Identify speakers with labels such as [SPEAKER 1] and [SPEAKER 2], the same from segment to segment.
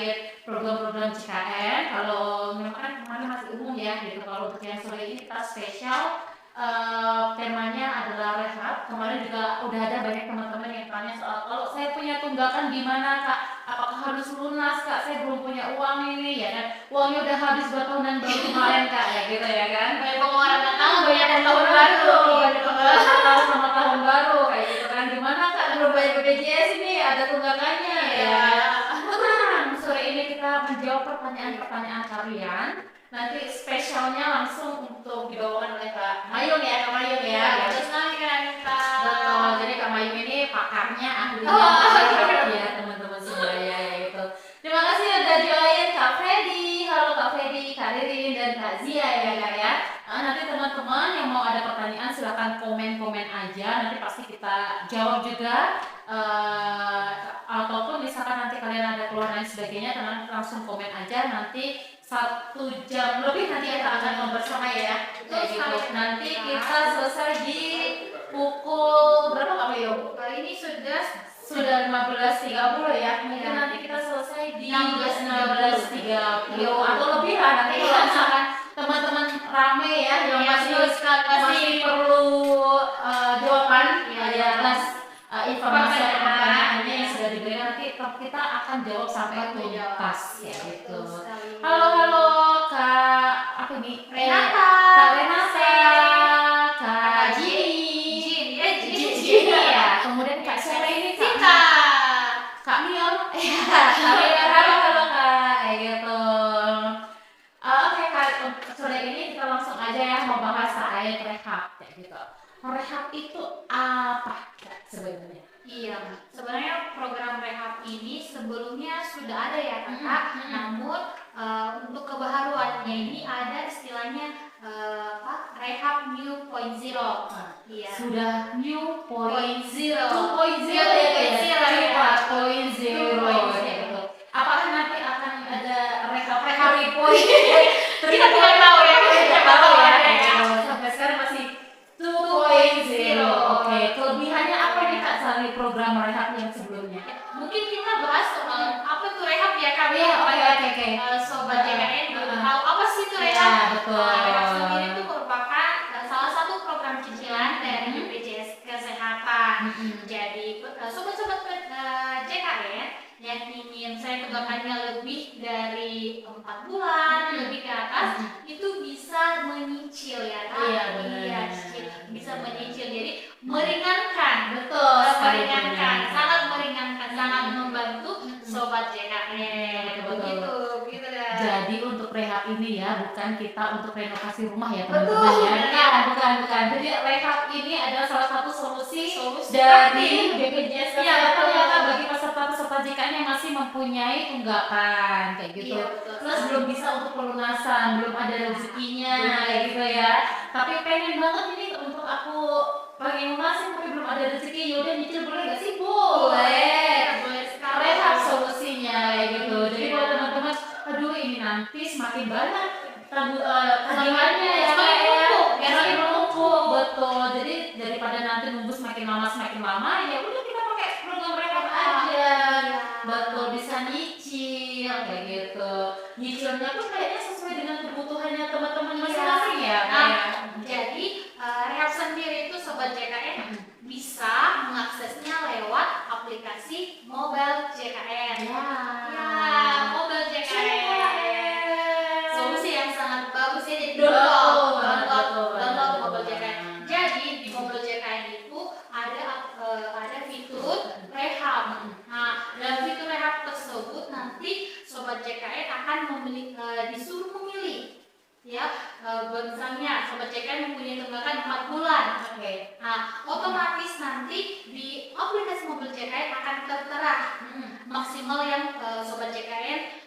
[SPEAKER 1] terkait program-program JKN. Kalau memang kan kemarin masih umum ya gitu. Kalau untuk yang sore ini kita spesial, temanya adalah rehab. Kemarin juga udah ada banyak teman-teman yang tanya soal kalau saya punya tunggakan gimana Kak? Apakah harus lunas Kak? Saya belum punya uang ini ya kan? Uangnya udah habis buat tahunan baru kemarin Kak ya gitu ya kan?
[SPEAKER 2] Banyak pengeluaran Natal, banyak
[SPEAKER 1] Tahun
[SPEAKER 2] tahun
[SPEAKER 1] baru,
[SPEAKER 2] baru.
[SPEAKER 1] banyak pengeluaran Natal sama tahun baru kayak gitu kan? Gimana Kak? Belum bayar BPJS ini ada tunggakannya ya? Tenang, sore ini kita menjawab pertanyaan-pertanyaan kalian. Nanti spesialnya langsung untuk dibawakan oleh Kak Mayung ya, Kak Mayung ya.
[SPEAKER 2] Betul sekali Kak Anita.
[SPEAKER 1] Betul, jadi Kak Mayung ini pakarnya, ahlinya ya teman-teman semua ya itu. Terima kasih udah join Kak Freddy. Halo Kak Freddy, Kak Ririn dan Kak Zia ya Kak ya. Nanti teman-teman yang mau ada pertanyaan silahkan komen-komen aja. Nanti pasti kita jawab juga. Ataupun misalkan nanti kalian ada keluhan dan sebagainya, teman langsung komen aja. Nanti 1 jam lebih nanti kita akan ngobrol bersama ya. Kayak gitu. Nanti kita selesai di pukul berapa Kak Mayung?
[SPEAKER 2] Kali ini sudah
[SPEAKER 1] 15.30 ya. Mungkin nanti kita selesai di 16.30 atau lebih lah nanti kalau misalkan teman-teman rame ya yang masih perlu jawaban ya atas informasi atau pertanyaannya yang sudah diberikan, nanti kita akan jawab sampai tuntas ya gitu. Halo Kak apa ini?
[SPEAKER 2] Renata.
[SPEAKER 1] Kak Renata, Kak Jini ya. Kemudian Kak siapa ini?
[SPEAKER 2] Sita.
[SPEAKER 1] Kak Mion. Kak Mion, halo Kak, kayak gitu. Oke Kak, sore ini kita langsung aja ya membahas terkait rehab kayak gitu. Rehab itu apa Kak sebenarnya?
[SPEAKER 2] Iya, sebenarnya program rehab ini sebelumnya sudah ada ya Kakak. Namun untuk kebaharuannya ini ada istilahnya rehab new point zero. Iya.
[SPEAKER 1] Sudah new point
[SPEAKER 2] zero.
[SPEAKER 1] 2.0 ya Kak? 2.0 gitu. Apakah nanti akan ada rehab point?
[SPEAKER 2] Kita tidak tahu ya, kita tahu ya.
[SPEAKER 1] Sampai sekarang masih 2.0. Oke, kelebihannya apa nih Kak dari program rehab yang sebelumnya?
[SPEAKER 2] Mungkin kita bahas apa itu rehab ya Kak?
[SPEAKER 1] Oke.
[SPEAKER 2] Sobat JKN belum tahu apa sih itu rehab?
[SPEAKER 1] Ya, betul.
[SPEAKER 2] Rehab sendiri itu merupakan salah satu program cicilan dari BPJS Kesehatan. Jadi sobat-sobat JKN yang ingin saya tunggakannya lebih dari 4 bulan lebih ke atas itu bisa menyicil ya Kak.
[SPEAKER 1] Iya, benar.
[SPEAKER 2] Iya, bisa menyicil. Jadi meringankan.
[SPEAKER 1] Betul,
[SPEAKER 2] meringankan, sangat meringankan, sangat membantu sobat JKN. Begitu dah.
[SPEAKER 1] Jadi untuk rehab ini ya bukan kita untuk renovasi rumah ya
[SPEAKER 2] Betul,
[SPEAKER 1] teman-teman ya.
[SPEAKER 2] benar.
[SPEAKER 1] Bukan. Jadi rehab ini adalah salah satu solusi
[SPEAKER 2] Solusi
[SPEAKER 1] dari BPJS
[SPEAKER 2] Iya,
[SPEAKER 1] Kesehatan
[SPEAKER 2] betul.
[SPEAKER 1] ya Kak, bagi peserta-peserta JKN yang masih mempunyai tunggakan kayak gitu.
[SPEAKER 2] Iya, betul.
[SPEAKER 1] Terus belum bisa untuk pelunasan, belum ada rezekinya kayak gitu ya. Tapi pengen banget ini untuk aku pengen lunasin tapi belum ada rezeki. Yaudah nyicil boleh gak sih?
[SPEAKER 2] Boleh sekali.
[SPEAKER 1] Rehab solusinya kayak gitu. Jadi buat teman-teman, aduh ini nanti semakin banyak tagihannya ya Kak ya. Semakin menumpuk, betul. Jadi daripada nanti nunggu semakin lama ya udah kita pakai program rehab aja. Betul, bisa nyicil kayak gitu. Nyicilnya pun kayaknya sesuai dengan kebutuhannya teman-teman masing-masing ya Kak.
[SPEAKER 2] Jadi rehab sendiri itu sobat JKN bisa mengaksesnya lewat aplikasi mobile JKN. Mobile JKN. Solusi yang sangat bagus ya. Jadi download mobile JKN. Jadi di mobile JKN itu ada fitur rehab. Nah, dalam fitur rehab tersebut nanti sobat JKN akan disuruh memilih ya, misalnya sobat JKN mempunyai tunggakan 4 bulan. Nah, otomatis nanti di aplikasi mobil JKN akan tertera maksimal yang sobat JKN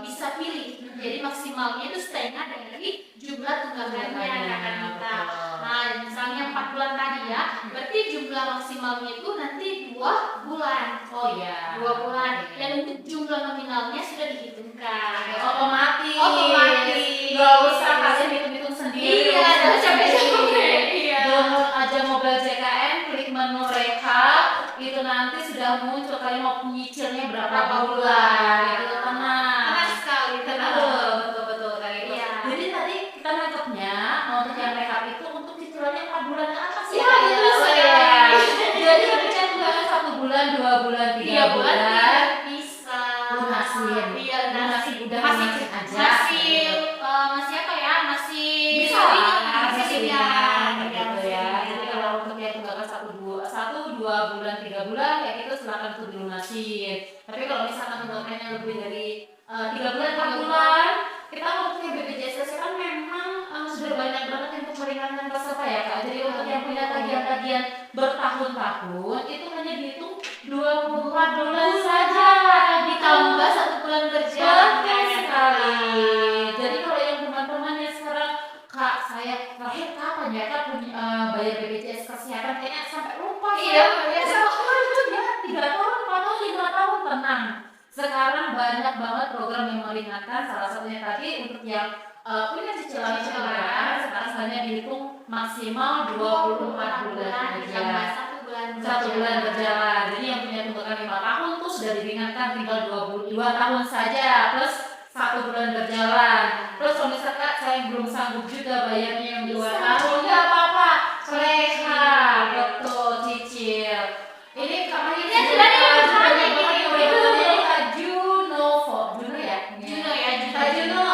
[SPEAKER 2] bisa pilih. Jadi maksimalnya itu setengah dari jumlah tunggakannya Kakak kita. Nah, misalnya 4 bulan tadi ya, berarti jumlah maksimalnya itu nanti 2 bulan. 2 bulan. Dan untuk jumlah nominalnya sudah dihitungkan.
[SPEAKER 1] Otomatis.
[SPEAKER 2] Gak
[SPEAKER 1] usah kalian hitung-hitung sendiri.
[SPEAKER 2] Iya, jangan capek-capek.
[SPEAKER 1] Download aja mobile JKN, klik menu rehab, itu nanti sudah muncul kalian mau nyicilnya berapa bulan. Itu tenang.
[SPEAKER 2] Iya,
[SPEAKER 1] lunasi udah
[SPEAKER 2] masih
[SPEAKER 1] lunasin aja.
[SPEAKER 2] masih apa ya? Masih
[SPEAKER 1] Bisa lah,
[SPEAKER 2] masih
[SPEAKER 1] masih
[SPEAKER 2] ringan,
[SPEAKER 1] gitu ya. Jadi kalau untuk yang tunggakan 1, 2 bulan, 3 bulan kayak gitu silakan untuk dilunasin. Tapi kalau misalkan tunggakannya lebih dari 3 bulan, 4 bulan, kita untuk BPJS Kesehatan memang sudah banyak banget untuk meringankan peserta ya Kak. Jadi untuk yang punya tagihan-tagihan bertahun-tahun itu hanya dihitung 24 bulan saja,
[SPEAKER 2] ditambah 1 bulan kerja.
[SPEAKER 1] betul sekali. Jadi kalau yang teman-teman yang sekarang Kak, saya terakhir kapan ya Kak punya bayar BPJS Kesehatan, kayaknya sampai lupa
[SPEAKER 2] Iya,
[SPEAKER 1] ya sama itu ya 3 tahun, 4 tahun, 5 tahun, tenang. Sekarang banyak banget program yang meringankan, salah satunya tadi untuk yang punya cicilan sekarang hanya dihitung maksimal 24 bulan
[SPEAKER 2] ditambah
[SPEAKER 1] aja.
[SPEAKER 2] 1 bulan
[SPEAKER 1] 1 bulan berjalan. Jadi yang punya tunggakan 5 tahun tuh sudah diringankan tinggal 22 tahun saja plus 1 bulan berjalan. Terus kalau misalkan saya belum sanggup juga bayarnya yang 2 tahun, nggak apa-apa, leha, betul, cicil. Ini kemarin
[SPEAKER 2] Ini sudah
[SPEAKER 1] banyak banget yang udah bertanya Kak Junovo, Juno ya?
[SPEAKER 2] Juno ya,
[SPEAKER 1] Kak Juno,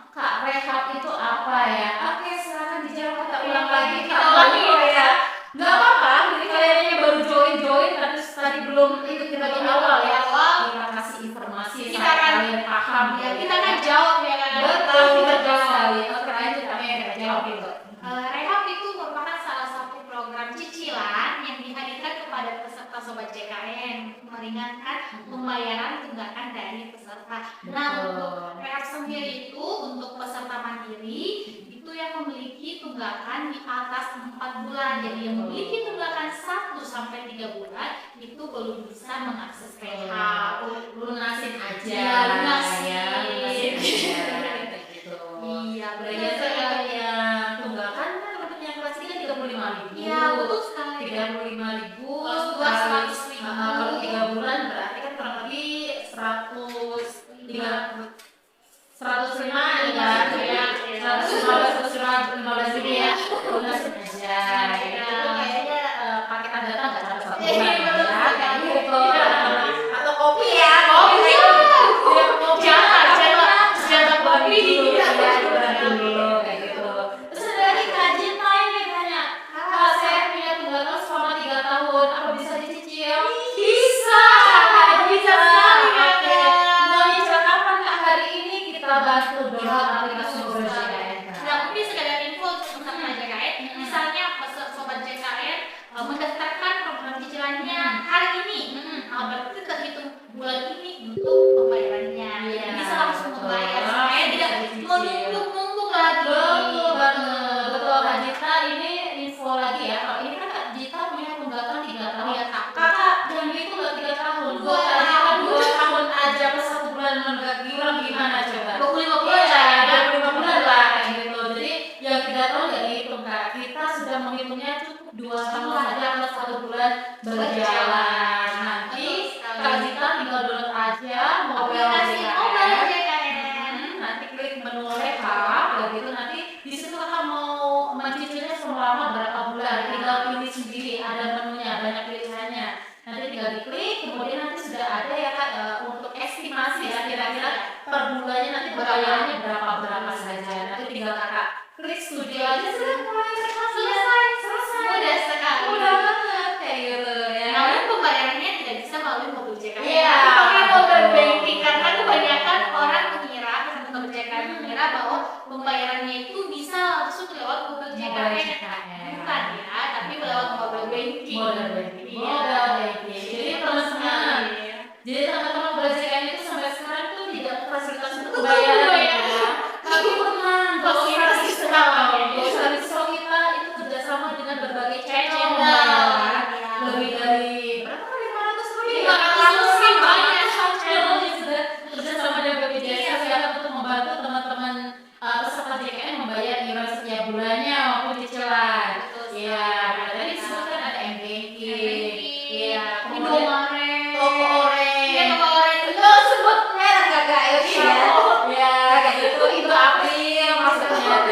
[SPEAKER 1] Kak rehab itu apa ya? Oke, silakan dijawab, kita ulang lagi.
[SPEAKER 2] Kita ulangi
[SPEAKER 1] ya. Nggak apa-apa, jadi kayaknya baru join tapi tadi belum ikut kita di awal ya. Kita kasih informasi
[SPEAKER 2] Kita
[SPEAKER 1] sampai
[SPEAKER 2] kan-
[SPEAKER 1] kalian paham
[SPEAKER 2] ya, kita kan jawab ya kan.
[SPEAKER 1] betul sekali. Oke, lanjut kami yang kita jawab gitu.
[SPEAKER 2] Rehab itu merupakan salah satu program cicilan yang dihadirkan kepada peserta Sobat JKN untuk meringankan pembayaran tunggakan dari peserta. Nah, untuk rehab sendiri itu untuk peserta mandiri itu yang memiliki tunggakan di atas 4 bulan. Jadi yang memiliki tunggakan 1 sampai 3 bulan itu belum bisa mengakses rehab.
[SPEAKER 1] Lunasin aja.
[SPEAKER 2] Ya, lunasin.
[SPEAKER 1] Ya, lunasin aja. Kayak gitu.
[SPEAKER 2] Iya,
[SPEAKER 1] Berarti untuk yang tunggakan kan untuk yang kelas 3 35.000.
[SPEAKER 2] Iya, betul sekali.
[SPEAKER 1] 35.000.
[SPEAKER 2] Kelas 2 100.000.
[SPEAKER 1] Kalau 3 bulan berarti kan kurang lebih 105 ya, 115 ribu ya, lunasin aja. Itu kayaknya paketan data nggak sampai 1 bulan ya, kayak gitu. Atau kopi ya, kopi. Jangan kopi. Jangan dulu kayak gitu. Terus ada lagi Kak Jinta ini tanya, Kak saya punya tunggakan selama 3 tahun, apa bisa dicicil? Bisa. Oke. Mau nyicil kapan Kak? Hari ini kita bantu download aplikasi Google JKN.
[SPEAKER 2] Nah, mungkin sekedar info untuk teman JKN, misalnya Sobat JKN mendaftarkan program cicilannya hari ini, berarti terhitung bulan ini untuk pembayarannya.
[SPEAKER 1] Iya,
[SPEAKER 2] Bisa langsung
[SPEAKER 1] betul.
[SPEAKER 2] membayar, supaya tidak menumpuk-numpuk lagi.
[SPEAKER 1] Betul banget, betul Kak Jita. Ini info lagi ya. Kalau ini kan Kak Jita punya tunggakan 3 tahun. Kakak jangan itu nggak 3 tahun.
[SPEAKER 2] Dua
[SPEAKER 1] Kak Jita
[SPEAKER 2] tahun.
[SPEAKER 1] 2 tahun aja plus 1 bulan nunggak kurang gimana coba?
[SPEAKER 2] 25 bulan
[SPEAKER 1] Iya,
[SPEAKER 2] ya.
[SPEAKER 1] 25 bulan lah kayak gitu. Jadi yang 3 tahun nggak dihitung Kak. Kita sudah menghitungnya cukup 2 tahun saja plus 1 bulan berjalan. Nanti Kak Jita tinggal download aja
[SPEAKER 2] Aplikasi mobile JKN.
[SPEAKER 1] nanti klik menu rehab, gitu nanti di situ kakak mau mencicilnya selama berapa bulan, tinggal pilih sendiri, ada menunya, banyak pilihannya. Nanti tinggal diklik, kemudian nanti sudah ada ya kak untuk estimasi ya kira-kira per bulannya nanti bayarannya berapa saja. Nanti tinggal kakak klik studio aja sudah mulai rehab. Selesai.
[SPEAKER 2] Mudah sekali.
[SPEAKER 1] Mudah banget kayak gitu ya.
[SPEAKER 2] Namun pembayarannya tidak bisa melalui mobil JKN.
[SPEAKER 1] Iya.
[SPEAKER 2] Pakai mobile banking, karena kebanyakan orang mengira, teman-teman JKN mengira bahwa pembayarannya itu bisa langsung lewat mobil JKN. Bukan ya, tapi lewat mobile banking.
[SPEAKER 1] Mobile banking.
[SPEAKER 2] Iya.
[SPEAKER 1] Mobile banking. Jadi teman-teman, jadi teman-teman belajar itu sampai sekarang tuh tidak fasilitas untuk pembayaran ya. Tapi tenang, kalau kita kita itu kerjasama dengan berbagai channel. Lebih dari berapa? 500
[SPEAKER 2] 500 banyak.
[SPEAKER 1] channelnya sudah kerjasama dengan BPJS Kesehatan untuk membantu teman-teman peserta JKN membayar iuran setiap bulannya maupun cicilan. Iya, tadi disebutkan ada M-Banking. Iya, kemudian Toko Orange.
[SPEAKER 2] Iya, Toko Orange.
[SPEAKER 1] Lo sebut merek gak ya? Ya, kayak gitu. Itu April maksudnya.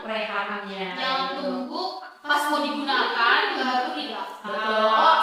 [SPEAKER 1] rehabnya.
[SPEAKER 2] Jangan
[SPEAKER 1] gitu.
[SPEAKER 2] tunggu pas mau digunakan baru didaftar.
[SPEAKER 1] Betul. Oh,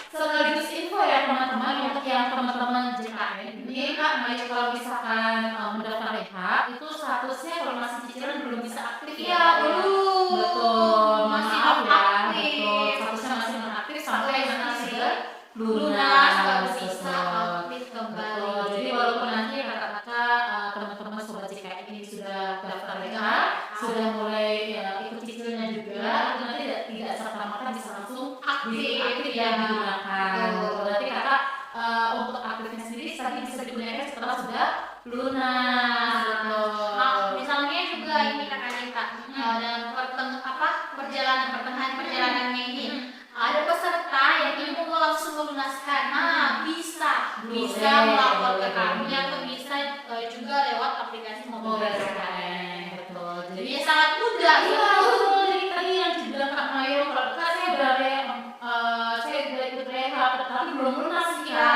[SPEAKER 1] sekaligus info ya teman-teman untuk yang teman-teman JKN ini Kak Mayu kalau misalkan mendaftar rehab itu statusnya kalau masih cicilan belum bisa aktif
[SPEAKER 2] Iya,
[SPEAKER 1] ya.
[SPEAKER 2] belum.
[SPEAKER 1] Betul.
[SPEAKER 2] Masih
[SPEAKER 1] Maaf ya.
[SPEAKER 2] aktif.
[SPEAKER 1] Betul. Statusnya masih aktif sampai nanti sudah
[SPEAKER 2] lunas baru bisa
[SPEAKER 1] Betul.
[SPEAKER 2] aktif kembali.
[SPEAKER 1] Betul. Jadi walaupun nanti kakak-kakak teman-teman sobat JKN ini sudah daftar rehab, sudah mulai ikut cicilnya juga, itu nanti tidak serta-merta bisa langsung aktif ya digunakan. Betul. Nanti kakak untuk aktifnya sendiri tadi bisa digunakan setelah sudah lunas.
[SPEAKER 2] Nah, misalnya juga ini kakak Nita, dalam perjalanannya ini ada peserta yang ingin mau langsung melunaskan. Nah, bisa melapor ke kami atau bisa juga lewat aplikasi mobile JKN.
[SPEAKER 1] Betul.
[SPEAKER 2] Jadi sangat mudah.
[SPEAKER 1] Iya, betul. Jadi tadi yang dibilang Kak Mayu, kalau Kak saya udah ikut rehab, tapi belum lunas ya.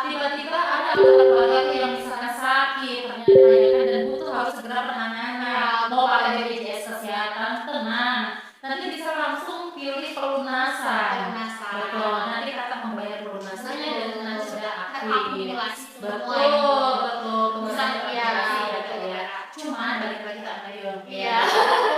[SPEAKER 1] Tiba-tiba ada anggota keluarga yang misalkan sakit, ternyata dan butuh harus segera penanganan. Mau pakai BPJS kesehatan, tenang. Nanti bisa langsung pilih pelunasan. Betul. Nanti kakak membayar pelunasannya dan nanti sudah aktif. Betul.
[SPEAKER 2] Bisa
[SPEAKER 1] ya. Cuman balik lagi Kak Mayu. Iya.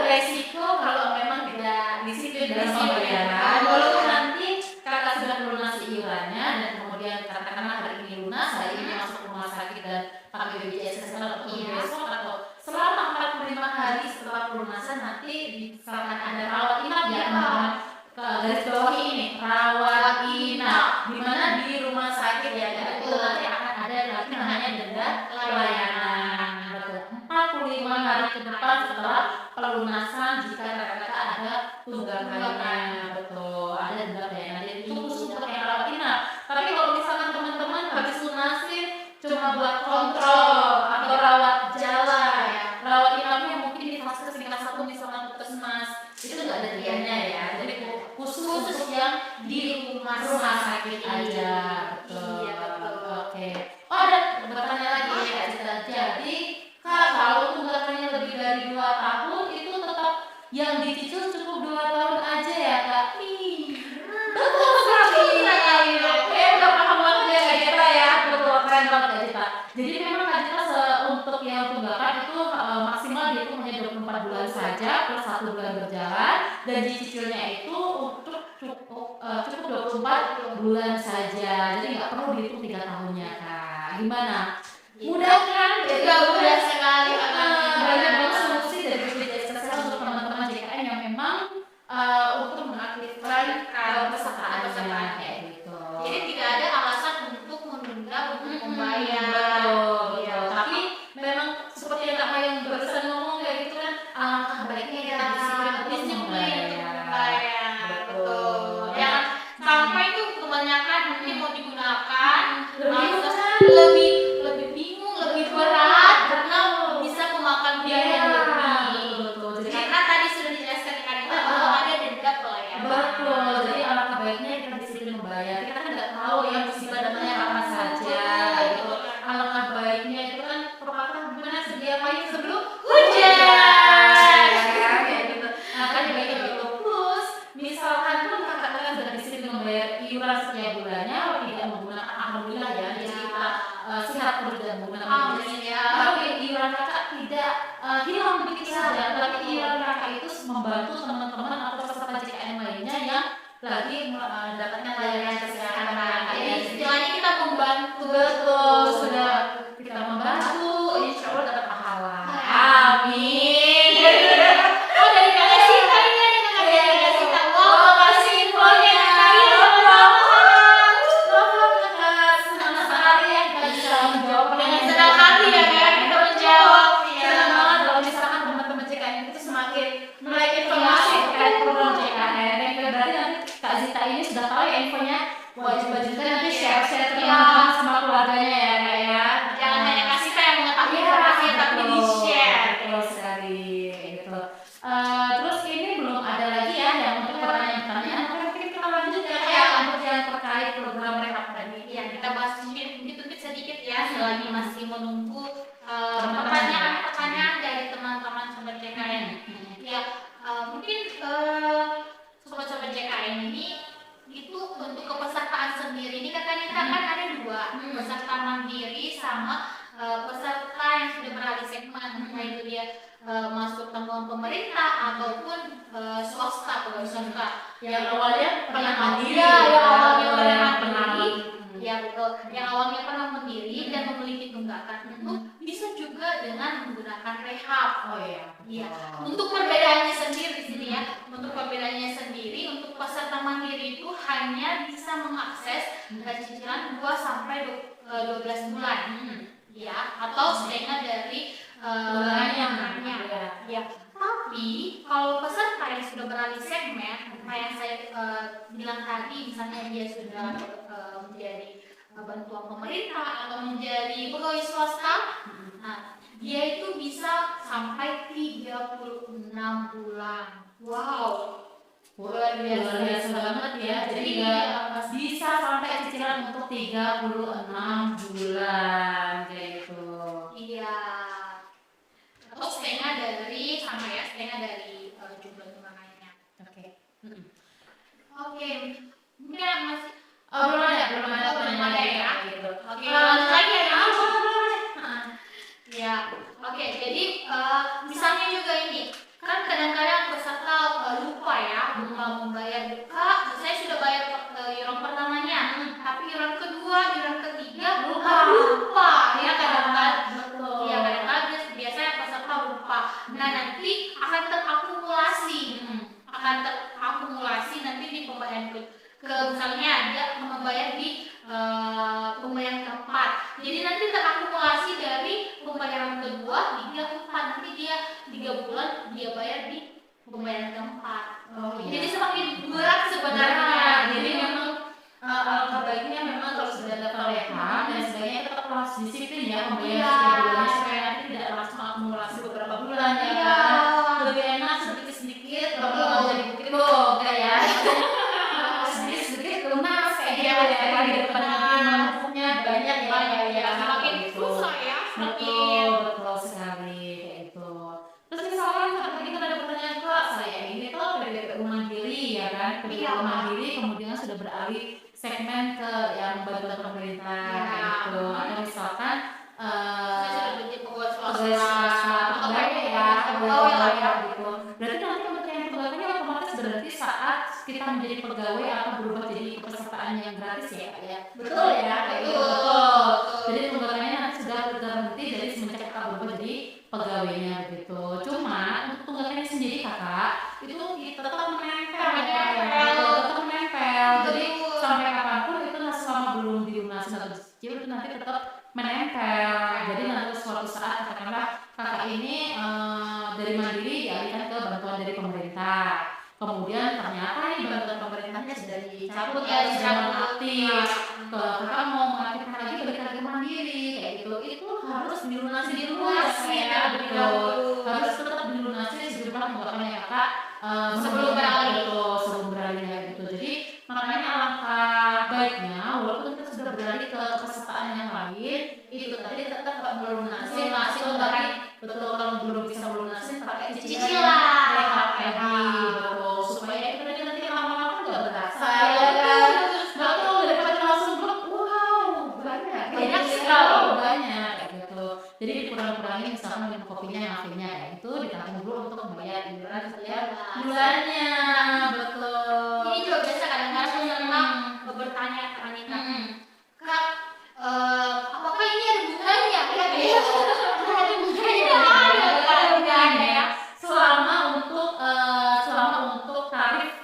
[SPEAKER 1] Resiko kalau memang tidak disiplin dalam pembayaran, walaupun nanti kakak sudah melunasi iurannya dan kemudian katakanlah hari ini lunas, hari ini masuk rumah sakit dan pakai BPJS kesehatan atau besok atau selama 45 hari setelah pelunasan nanti misalkan ada rawat inap ya teman-teman. Garis bawah ini rawat inap di mana di rumah sakit ya itu nanti akan ada lagi namanya denda pelayanan. Betul. 45 hari ke depan setelah pelunasan jika kakak ada tunggakannya. Betul. Ada denda pelayanan. Jadi itu khusus untuk yang rawat inap. Tapi kalau misalkan teman-teman habis lunasin cuma buat kontrol atau rawat jalan, rawat inapnya mungkin di fase tingkat 1 misalkan puskesmas itu nggak ada dendanya ya. Jadi khusus untuk yang di rumah sakit aja. Betul.
[SPEAKER 2] Iya, betul.
[SPEAKER 1] Oke. Oh, ada bertanya lagi ya Kak Cita. Jadi Kak, kalau tunggakannya lebih dari 2 tahun itu tetap yang dicicil cukup 2 tahun aja ya Kak? Betul sekali. Udah paham banget ya Kak Cita ya. Betul, keren banget Kak Cita. Jadi memang Kak Cita untuk yang tunggakan itu maksimal dia itu hanya 24 bulan saja plus 1 bulan berjalan dan cicilnya itu untuk cukup 24 bulan saja. Jadi nggak perlu dihitung 3 tahunnya Kak. Gimana? Mudah kan?
[SPEAKER 2] Mudah sekali.
[SPEAKER 1] Banyak banget solusi dari BPJS Kesehatan untuk teman-teman JKN yang memang untuk mengaktifkan pesertaannya kayak gitu.
[SPEAKER 2] Jadi tidak ada alasan untuk menunda untuk membayar.
[SPEAKER 1] Betul. Tapi memang seperti yang Kak Mayang barusan ngomong kayak gitu kan, alangkah baiknya kita disiplin untuk membayar.
[SPEAKER 2] Betul. Jangan sampai tuh kebanyakan nanti mau digunakan lebih bingung, lebih berat karena bisa memakan biaya yang lebih.
[SPEAKER 1] Betul.
[SPEAKER 2] Karena tadi sudah dijelaskan di Karita bahwa ada denda pelayanan.
[SPEAKER 1] Betul. Jadi alangkah baiknya kita disiplin membayar. Kita kan nggak tahu ya musibah datangnya kapan saja. Gitu. Alangkah baiknya itu kan pepatah gimana sedia payung sebelum hujan. Kayak gitu. Makanya baiknya gitu. Plus misalkan pun kakak-kakak sudah disiplin membayar iuran setiap bulannya, tidak menggunakan alhamdulillah ya. Jadi kita sehat terus dan menggunakan BPJS. Tapi iuran kakak tidak hilang begitu saja. Tapi iuran kakak itu membantu teman-teman atau peserta JKN lainnya yang lagi mendapatkan layanan kesehatan.
[SPEAKER 2] Jadi istilahnya kita membantu.
[SPEAKER 1] Betul, sudah kita membantu, insya Allah dapat pahala. Amin.
[SPEAKER 2] Oh, dari Kak Sita ini ada Kak Sita. Wow, makasih infonya.
[SPEAKER 1] Senang sekali ya kita bisa menjawab
[SPEAKER 2] Dengan senang hati ya Kak, kita menjawab ya.
[SPEAKER 1] Senang banget kalau misalkan teman-teman JKN itu semakin melek informasi terkait program JKN. Berarti nanti Kak Zita ini sudah tahu ya infonya. Wajib-wajib nanti share ke teman-teman sama keluarganya ya Kak ya.
[SPEAKER 2] Jangan hanya Kak Sita yang mengetahui informasi, tapi di-share.
[SPEAKER 1] Betul sekali gitu. Terus ini belum ada lagi ya yang untuk pertanyaan-pertanyaan. Mungkin kita lanjut ya Kak ya untuk yang terkait program rehab tadi.
[SPEAKER 2] Ya, kita bahas sedikit ya selagi masih menunggu pertanyaan-pertanyaan dari teman-teman sobat JKN. mungkin sobat-sobat JKN ini itu untuk kepesertaan sendiri ini kan ada dua, peserta mandiri sama peserta yang sudah beralih segmen, entah itu dia masuk tanggungan pemerintah ataupun swasta.
[SPEAKER 1] Yang awalnya pernah mandiri,
[SPEAKER 2] yang awalnya
[SPEAKER 1] pernah
[SPEAKER 2] mandiri, ya betul, yang awalnya pernah mandiri dan memiliki tunggakan itu bisa juga dengan menggunakan rehab.
[SPEAKER 1] Oh iya.
[SPEAKER 2] Iya. Untuk perbedaannya sendiri di sini ya. Untuk perbedaannya sendiri, untuk peserta mandiri itu hanya bisa mengakses cicilan 2 sampai 12 bulan. Ya, atau setengah dari
[SPEAKER 1] Tunggakannya.
[SPEAKER 2] Ya. Tapi kalau peserta yang sudah beralih segmen, yang saya bilang tadi, misalnya dia sudah menjadi bantuan pemerintah atau menjadi pegawai swasta, nah, dia itu bisa sampai 36 bulan. Wow, luar
[SPEAKER 1] biasa banget ya. Jadi bisa sampai cicilan untuk 36 bulan kayak gitu.
[SPEAKER 2] Iya. Atau setengah dari jumlah tunggakannya.
[SPEAKER 1] Oke.
[SPEAKER 2] Oke, mungkin masih
[SPEAKER 1] Belum ada ya gitu.
[SPEAKER 2] Oke, lanjut lagi ya. Ya, oke. Jadi misalnya juga ini, kan kadang-kadang peserta lupa membayar. Kak, saya sudah bayar iuran pertamanya, tapi iuran kedua, iuran ketiga lupa ya kadang-kadang.
[SPEAKER 1] Betul.
[SPEAKER 2] Ya kadang-kadang biasanya peserta lupa. Nah nanti akan terakumulasi nanti di pembayaran ke misalnya dia membayar di pembayaran keempat. Jadi nanti terakumulasi dari pembayaran kedua, 3, 4, nanti dia 3 bulan dia bayar di pembayaran keempat. Jadi semakin berat sebenarnya.
[SPEAKER 1] Jadi memang alangkah baiknya memang kalau sudah daftar rehab dan sebagainya tetap harus disiplin ya pembayaran setiap bulannya supaya nanti tidak langsung akumulasi beberapa bulan ya kan. Lebih enak sedikit-sedikit kalau jadi bukit enggak ya. Sedikit lunas kayak gitu ya di depan nanti banyak ya.
[SPEAKER 2] Semakin susah ya,
[SPEAKER 1] Betul sekali kayak itu. Terus misalkan tadi kan ada pertanyaan Kak, saya ini tuh PPPU Mandiri ya kan, PPPU Mandiri kemudian sudah beralih segmen ke yang bantuan pemerintah gitu. Atau misalkan
[SPEAKER 2] saya sudah menjadi pegawai
[SPEAKER 1] pegawai
[SPEAKER 2] swasta
[SPEAKER 1] atau pegawai ya gitu. Berarti nanti kementerian tunggakannya otomatis berarti saat kita menjadi pegawai atau berubah jadi kepesertaan yang gratis ya Kak ya. Betul ya, kayak gitu. Betul. Jadi tunggakannya nanti sudah berhenti dari semenjak kita berubah jadi pegawainya gitu. Cuma untuk tunggakannya sendiri Kakak itu tetap menempel ya. Tetap menempel. Jadi sampai kapanpun itu selama belum dilunasi atau dicicil itu nanti tetap menempel. Jadi nanti suatu saat katakanlah kakak ini dari mandiri dialihkan ke bantuan dari pemerintah. Kemudian ternyata nih bantuan pemerintahnya sudah dicabut ya, sudah aktif. Kalau kakak mau mengaktifkan lagi balik lagi mandiri kayak gitu, itu harus dilunasi dulu ya gitu. Harus tetap dilunasi sejumlah tunggakannya kakak sebelum beralih gitu. Jadi makanya alangkah baiknya walaupun kita sudah beralih ke pesertaan yang lain, itu tadi tetap melunasi tunggakan. Betul, kalau belum bisa melunasi pakai cicilan betul, supaya itu nanti lama-lama nggak berasa ya kan. Betul, daripada langsung blok, wow banyak sekali banyak kayak gitu. Jadi dikurang-kurangin misalkan minum kopinya yang akhirnya kayak gitu ditanggung dulu untuk membayar iuran setiap bulannya. Betul.
[SPEAKER 2] Ini juga biasa kadang-kadang peserta bertanya ke Anita, Kak, apakah ini ada bunganya?
[SPEAKER 1] Selama untuk tarif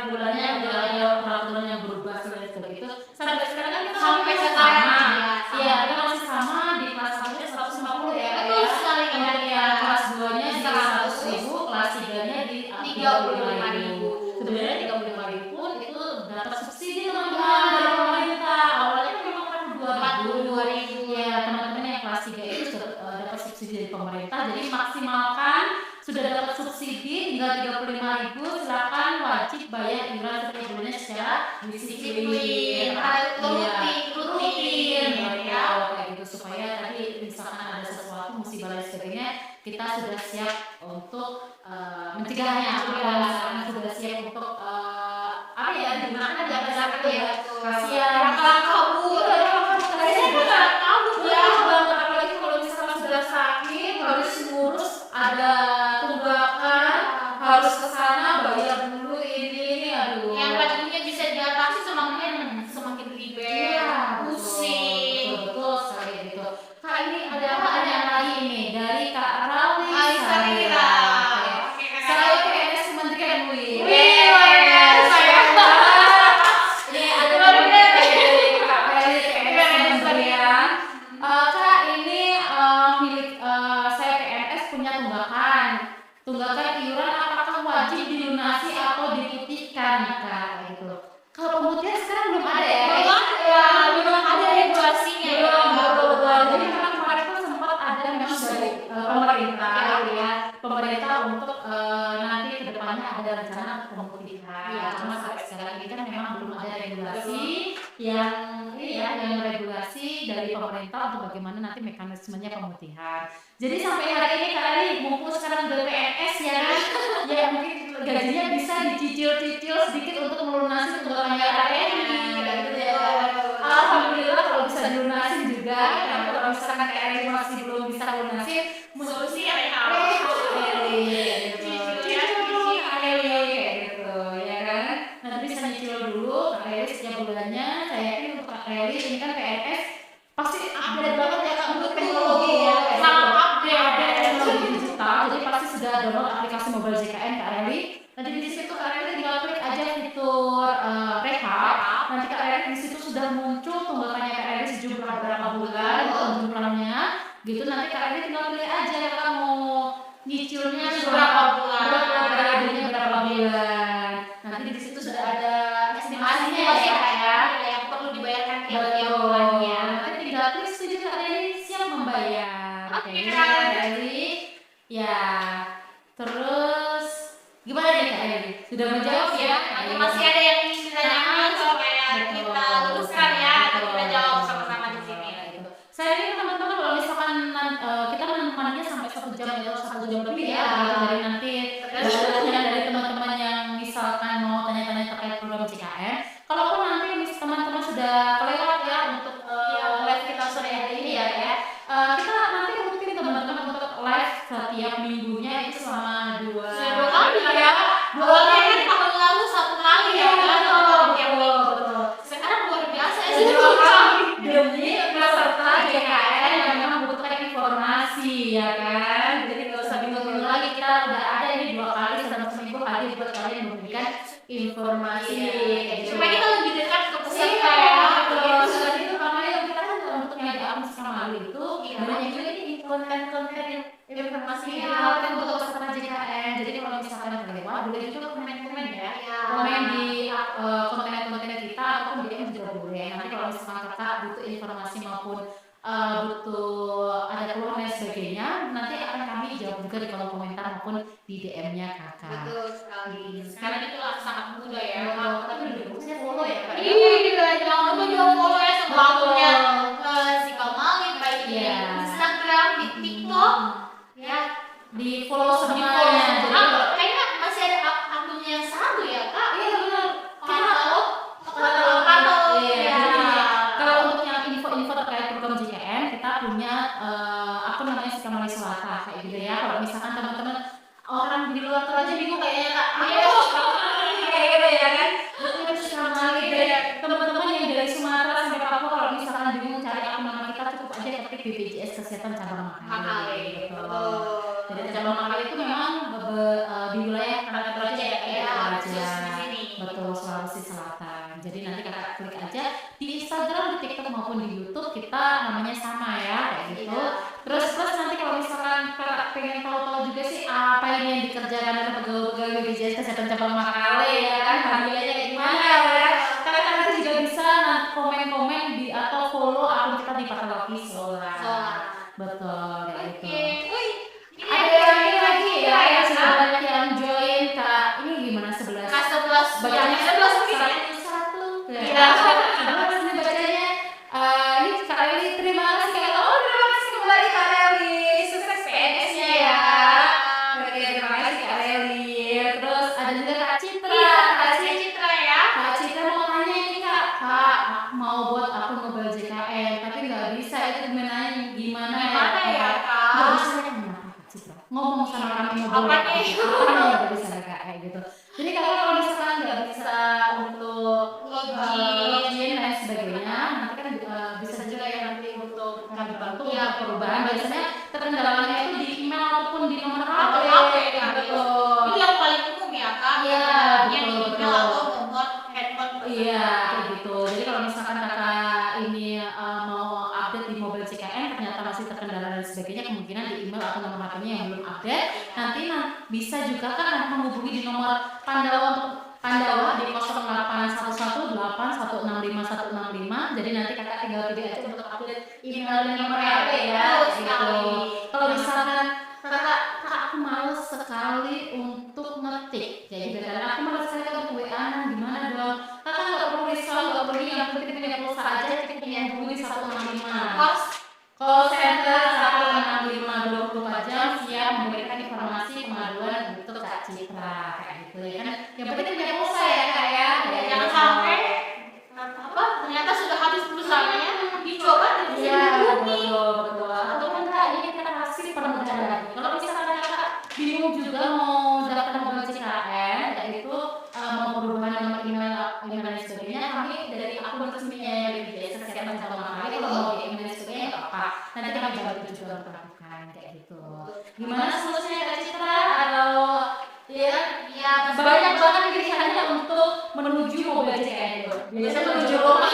[SPEAKER 1] bulannya udah ada peraturan yang berubah seperti itu. Sampai sekarang kan kita
[SPEAKER 2] Sampai sekarang
[SPEAKER 1] iya kita masih sama di kelas 1-nya 150 ya.
[SPEAKER 2] Betul sekali
[SPEAKER 1] ya. Kelas 2-nya di 100.000, kelas 3-nya di 35.000. Sebenarnya 35.000 pun itu dapat subsidi teman-teman dari pemerintah. Awalnya kan memang 42.000 ya teman-teman yang kelas 3 itu sudah dapat subsidi dari pemerintah. Jadi maksimalkan sudah dapat subsidi tinggal 35.000, silakan wajib bayar iuran setiap bulannya secara disiplin. Rutin ya kayak gitu supaya tadi misalkan ada sesuatu musibah dan sebagainya kita sudah siap untuk mencegahnya, kita sudah siap untuk apa ya, digunakan ya misalkan ya kasihan
[SPEAKER 2] kabur
[SPEAKER 1] ya banget, apalagi kalau misalkan sudah sakit harus ngurus, ada tunggakan, harus kesana bayar dulu ini aduh.
[SPEAKER 2] yang tadinya bisa diatasi semakin ribet, pusing.
[SPEAKER 1] Betul sekali gitu. Kak, ini ada apa? Ada yang lagi ini dari Kak Rawi
[SPEAKER 2] Sarira.
[SPEAKER 1] Saya PNS Kementerian WI.
[SPEAKER 2] Saya
[SPEAKER 1] Ini ada dari Kak Rawi PNS Kementerian. Kak, ini milik saya PNS punya tunggakan. Tunggakan iuran apakah wajib dilunasi atau diputihkan, Kak? Gitu. Kalau pemutihan sekarang belum ada ya?
[SPEAKER 2] belum ada regulasinya.
[SPEAKER 1] Jadi memang kemarin tuh sempat ada memang dari pemerintah untuk nanti kedepannya ada rencana untuk pemutihan. Cuma sampai sekarang ini kan memang belum ada regulasi yang regulasi dari pemerintah untuk bagaimana nanti mekanismenya pemutihan. Jadi sampai hari ini Kak Ali mumpung sekarang udah PNS ya kan, ya mungkin gajinya bisa dicicil sedikit untuk melunasi tunggakannya Kak Ali. Alhamdulillah kalau bisa dilunasi juga. Kalau misalkan Kak Ali masih belum bisa lunasi,
[SPEAKER 2] Solusi ya
[SPEAKER 1] nanti bisa nyicil dulu Kak Eli setiap bulannya. Saya yakin untuk Kak Eli ini kan PNS pasti update banget ya Kak untuk teknologi ya,
[SPEAKER 2] sangat update
[SPEAKER 1] teknologi digital. Jadi pasti sudah download aplikasi mobile JKN Kak Eli. Nanti di situ Kak Eli tinggal klik aja fitur rehab. Nanti Kak Eli di situ sudah muncul tunggakannya Kak Eli sejumlah berapa bulan jumlahnya gitu. Nanti Kak Eli tinggal pilih aja Kak mau nyicilnya
[SPEAKER 2] berapa bulan,
[SPEAKER 1] periodenya berapa bulan. Nanti di situ sudah ada estimasinya ya
[SPEAKER 2] yang perlu dibayarkan tiap bulannya.
[SPEAKER 1] Nanti tinggal klik setuju Kak Eli siap membayar.
[SPEAKER 2] Oke,
[SPEAKER 1] Kak Eli. Ya. Terus gimana nih Kak Eli? Sudah menjawab ya?
[SPEAKER 2] Nanti masih ada yang ingin ditanyakan supaya kita luruskan ya, atau kita jawab sama-sama di sini.
[SPEAKER 1] Saya ini teman-teman kalau misalkan kita menemaninya sampai 1 jam atau 1 jam lebih ya, dari nanti dari teman-teman yang misalkan mau tanya-tanya terkait program JKN. Kalaupun nanti teman-teman sudah kelewat ya untuk live kita sore hari ini ya, kita nanti rutin teman-teman untuk live setiap minggunya itu selama 2
[SPEAKER 2] kali ya. 2 kali kan tahun lalu 1 kali ya. Sekarang luar biasa ya, 2 kali.
[SPEAKER 1] Demi peserta JKN yang memang membutuhkan informasi ya kan. Jadi nggak usah bingung-bingung lagi, kita udah ada ini 2 kali dalam seminggu hadir buat kalian memberikan informasi.
[SPEAKER 2] Supaya kita lebih dekat ke peserta
[SPEAKER 1] Iya,
[SPEAKER 2] ya.
[SPEAKER 1] selain itu karena yang kita kan untuk yang diambil sama Ali itu banyak juga nih konten-konten informasi yang ditawarkan untuk peserta JKN. Jadi kalau misalkan kelewat boleh juga komen-komen ya. Komen di konten-konten kita ataupun DM juga boleh. Nanti kalau misalkan kakak butuh informasi maupun butuh ada keluhan dan sebagainya, nanti akan kami jawab juga di kolom komentar maupun di DM-nya kakak.
[SPEAKER 2] Betul sekali. Sekarang itu sangat mudah ya.
[SPEAKER 1] Tapi lebih bagusnya follow ya Kak.
[SPEAKER 2] Iya, jangan lupa juga follow ya semua akunnya Zikal Malik, baik di
[SPEAKER 1] Iya.
[SPEAKER 2] Instagram, di TikTok, ya.
[SPEAKER 1] Di follow semuanya.
[SPEAKER 2] Kayaknya masih ada akunnya yang satu ya Kak.
[SPEAKER 1] Iya benar.
[SPEAKER 2] Katalog.
[SPEAKER 1] Iya. Kalau untuk yang info-info terkait program JKN, kita punya akun namanya Sikamali Selatan kayak gitu ya. Kalau misalkan teman-teman orang di luar tuh aja bingung kayaknya Kak. Kayak gitu ya kan. Betul Sikamali dari teman-teman yang dari Sumatera sampai Papua, kalau misalkan bingung cari akun nama kita, cukup aja ketik BPJS Kesehatan Cabang Makale. Gitu. Jadi cabang Makale itu memang di wilayah Kalimantan Raja ya, betul, Sulawesi Selatan. Jadi nanti kakak klik aja di Instagram, di TikTok maupun di YouTube kita namanya sama ya kayak gitu. Terus nanti kalau misalkan kakak pengen tahu juga sih apa ini yang dikerjakan oleh pegawai BPJS Kesehatan Cabang Makale ya kan, hariannya kayak gimana ya. Kakak juga bisa nanti komen-komen di atau follow akun kita di Patologi Solar. Betul kayak gitu. Ada yang lagi ya, yang sudah banyak yang join Kak. Ini gimana 11?
[SPEAKER 2] Kak 11
[SPEAKER 1] Bacanya
[SPEAKER 2] 11 mungkin ya.
[SPEAKER 1] 1.
[SPEAKER 2] Iya.
[SPEAKER 1] 11 ini bacanya. Ini Kak Eli terima kasih kembali Kak Eli. Sukses PNS-nya ya. Eli, terus ada juga Kak Citra.
[SPEAKER 2] Iya, kasih Citra ya.
[SPEAKER 1] Kak Citra mau tanya ini Kak, mau buat akun mobile JKN, tapi nggak bisa itu gimana
[SPEAKER 2] Ya, Kak?
[SPEAKER 1] Nggak bisa ya, kenapa Kak Citra? Ngomong sama kami mobile.
[SPEAKER 2] Apa nih?
[SPEAKER 1] Apa nih nggak bisa Kak kayak gitu. Jadi kalau misalkan nggak bisa untuk login dan sebagainya, nanti kan bisa juga ya nanti untuk kami bantu
[SPEAKER 2] Iya,
[SPEAKER 1] untuk perubahan. Biasanya terkendalanya itu di email maupun di nomor
[SPEAKER 2] Nomor
[SPEAKER 1] HP.
[SPEAKER 2] HP,
[SPEAKER 1] Betul.
[SPEAKER 2] Itu yang paling umum ya, Kak.
[SPEAKER 1] Iya,
[SPEAKER 2] Yang di
[SPEAKER 1] betul,
[SPEAKER 2] email
[SPEAKER 1] betul.
[SPEAKER 2] atau nomor handphone.
[SPEAKER 1] Iya, kayak gitu. Jadi kalau misalkan kakak ini mau update di mobile CKN ternyata masih terkendala dan sebagainya, kemungkinan di email atau nomor HP-nya yang belum update, nanti bisa juga kan menghubungi di nomor Pandawa di 08118165 Jadi nanti kakak tinggal pilih aja untuk update email dan nomor HP ya. Gitu. Kalau misalkan kakak aku males sekali untuk ngetik, kayak gitu kan. Aku males sekali untuk WA, gimana dong? Kakak nggak perlu risau, nggak perlu yang penting punya pulsa aja, cukup hubungi 165. Call center 165 24 jam siap memberikan informasi pengaduan untuk Kak Citra kayak gitu ya kan. Yang penting punya pulsa ya Kak ya.
[SPEAKER 2] Jangan sampai ternyata sudah habis pulsanya dicoba dan bisa dihubungi.
[SPEAKER 1] Betul. Atau enggak ini kita kasih permudahan lagi. Kalau misalkan kakak bingung juga mau daftar mobile CKN, yaitu mau perubahan nomor email dan sebagainya, kami dari akun resminya BPJS Kesehatan sama kami kalau mau di email dan sebagainya nggak apa. Nanti kami bantu juga untuk lakukan kayak gitu. Gimana solusinya Kak Citra? Atau ya banyak banget pilihannya untuk menuju mobile CKN itu. Biasanya menuju rumah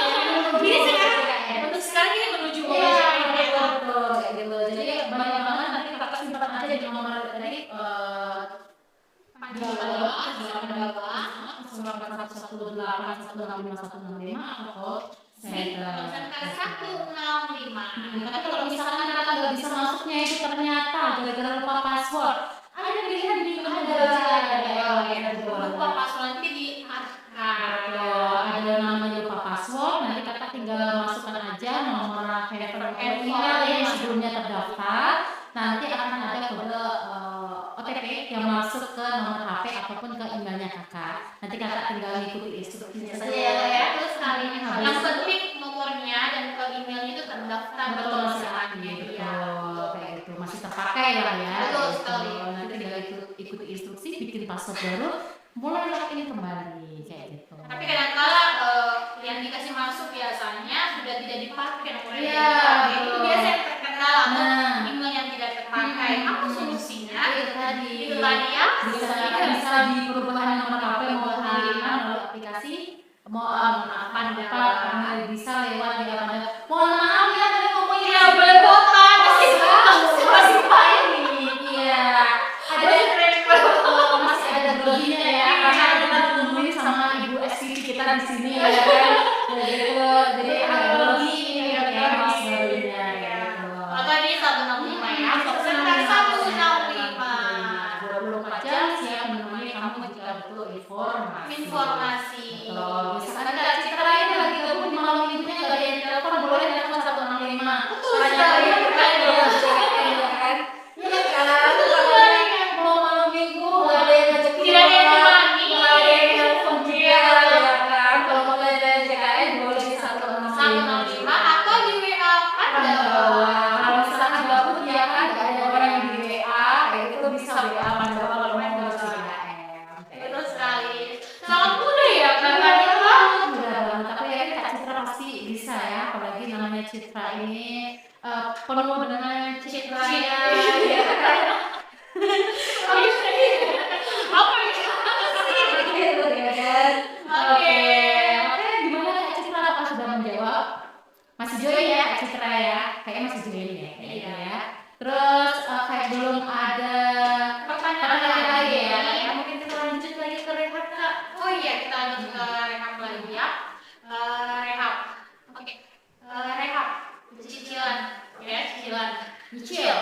[SPEAKER 2] Untuk sekarang ini menuju
[SPEAKER 1] Iya,
[SPEAKER 2] mobile
[SPEAKER 1] betul kayak gitu. Jadi banyak banget nanti kakak simpan aja di nomor dari Pandawa 08118165 atau center.
[SPEAKER 2] Center 165.
[SPEAKER 1] Tapi kalau misalkan kakak nggak bisa masuknya itu ternyata gara-gara lupa password, ada pilihan di
[SPEAKER 2] Lupa password nanti
[SPEAKER 1] ada namanya lupa password, nanti kakak tinggal masukkan aja nomor handphone email yang sebelumnya terdaftar, nanti akan ada kode OTP yang masuk ke nomor HP ataupun ke emailnya kakak. Nanti kakak tinggal ikuti instruksinya saja
[SPEAKER 2] ya. Terus kali ini yang penting nomornya dan ke emailnya itu terdaftar
[SPEAKER 1] betul sekali. Kayak gitu masih terpakai lah ya.
[SPEAKER 2] Betul sekali.
[SPEAKER 1] Nanti tinggal ikuti instruksi, bikin password baru, mulai login kembali kayak gitu.
[SPEAKER 2] Tapi kadang-kala yang dikasih masuk biasanya sudah tidak dipakai nomornya.
[SPEAKER 1] Iya,
[SPEAKER 2] Itu biasa yang terkendala atau
[SPEAKER 1] Nah.
[SPEAKER 2] email yang tidak terpakai. Apa solusinya?
[SPEAKER 1] Itu tadi
[SPEAKER 2] ya.
[SPEAKER 1] bisa di perubahan nomor HP mau menerima melalui aplikasi mau bisa lewat di apa mohon maaf ya tadi ngomongnya
[SPEAKER 2] Ya belepotan masih
[SPEAKER 1] pahit nih iya masih ada groginya ya karena kita ditungguin sama ibu SPP kita di sini ya kan jadi agak grogi ini ya mas barunya gitu.
[SPEAKER 2] Maka ini 165 ya. Center 165.
[SPEAKER 1] 24 jam siap menemani kamu jika butuh informasi. Misalkan Kak Citra ini lagi gabung di malam minggunya nggak ada yang telepon, boleh telepon 165. Tanya kan? Iya kan? Mau malam minggu nggak ada yang ngajak
[SPEAKER 2] Tidak ada yang dipanggil.
[SPEAKER 1] nggak ada yang telepon juga ya kan? Kalau mau belajar JKN boleh di
[SPEAKER 2] 165 atau di WA
[SPEAKER 1] Pandawa. Kalau misalkan gabut ya kan nggak ada orang yang di WA, kayak gitu bisa WA Pandawa kalau mau ngurus JKN.
[SPEAKER 2] Betul sekali. Sangat mudah ya kakak ya.
[SPEAKER 1] Mudah banget, tapi ya Kak Citra pasti bisa ya, apalagi namanya Citra ini penuh dengan citranya ya kan?
[SPEAKER 2] Apa itu?
[SPEAKER 1] Gitu ya kan?
[SPEAKER 2] Oke.
[SPEAKER 1] Oke, gimana Kak Citra, apa sudah menjawab? Masih join ya Kak Citra ya? Kayaknya masih join ya, kayaknya ya. Terus kayak belum ada pertanyaan lagi ya, mungkin kita lanjut lagi ke Rehat Kak.
[SPEAKER 2] Oh iya, kita lanjut ke rehab lagi ya. Rehab. Oke. Rehab. Cicilan. Ya, cicilan.
[SPEAKER 1] Nyicil.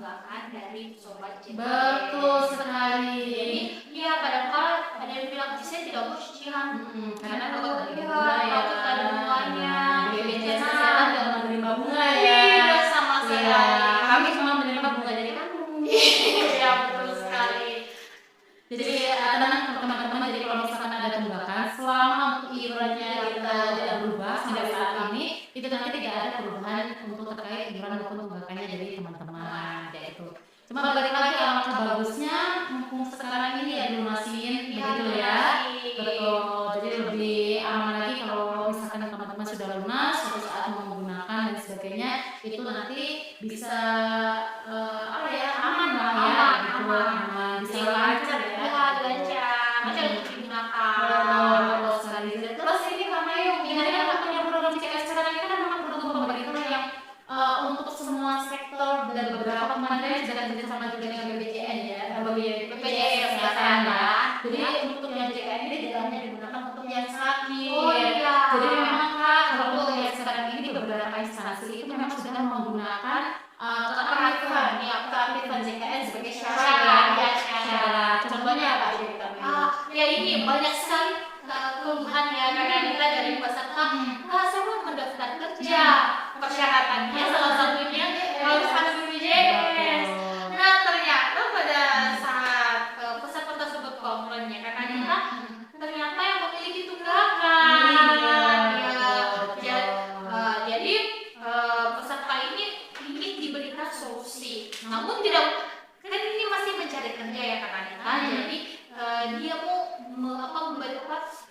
[SPEAKER 2] tunggakan dari sobat JKN.
[SPEAKER 1] Betul sekali.
[SPEAKER 2] Jadi ya kadang-kala ada yang bilang saya tidak mau cicilan
[SPEAKER 1] Karena takut ada
[SPEAKER 2] ya,
[SPEAKER 1] bunga ya.
[SPEAKER 2] takut ada bunganya.
[SPEAKER 1] BPJS Kesehatan nggak menerima bunga ya.
[SPEAKER 2] Iya, sama
[SPEAKER 1] Iya,
[SPEAKER 2] sekali.
[SPEAKER 1] kami cuma menerima bunga dari kamu.
[SPEAKER 2] Iya, betul sekali.
[SPEAKER 1] Jadi tenang teman-teman, jadi kalau misalkan ada tunggakan selama iurannya kita tidak berubah sampai saat ini, itu nanti tidak ada perubahan untuk terkait iuran maupun tunggakannya dari teman-teman kayak itu. Cuma balik lagi alangkah bagusnya mumpung sekarang ini ya dilunasin begitu ya. Betul. Jadi lebih aman lagi kalau misalkan teman-teman sudah lunas suatu saat mau menggunakan dan sebagainya itu nanti bisa apa ya aman lah ya gitu, aman bisa lancar ya.
[SPEAKER 2] Lancar untuk digunakan.
[SPEAKER 1] Betul sekali. Terus ini karena yuk ini kan punya program CKS sekarang ini kan memang program pemerintah yang untuk semua sektor dan beberapa kementerian sudah kerja sama juga dengan BPJN ya, BPJS Kesehatan ya. Jadi untuk yang JKN ini tidak hanya digunakan untuk yang sakit.
[SPEAKER 2] Oh iya.
[SPEAKER 1] Jadi memang Kak, kalau untuk yang sekarang ini beberapa instansi itu memang sudah menggunakan keaktifan JKN sebagai syarat. Contohnya apa aja kita?
[SPEAKER 2] Ya ini banyak sekali keluhan ya karena kita dari peserta saya mau mendaftar kerja, persyaratannya salah satunya harus ada BPJS. Nah ternyata pada saat peserta tersebut komplainnya karena kita ternyata yang memiliki tunggakan jadi peserta ini ingin diberikan solusi, namun tidak, kan ini masih mencari kerja ya Kak Anita. Jadi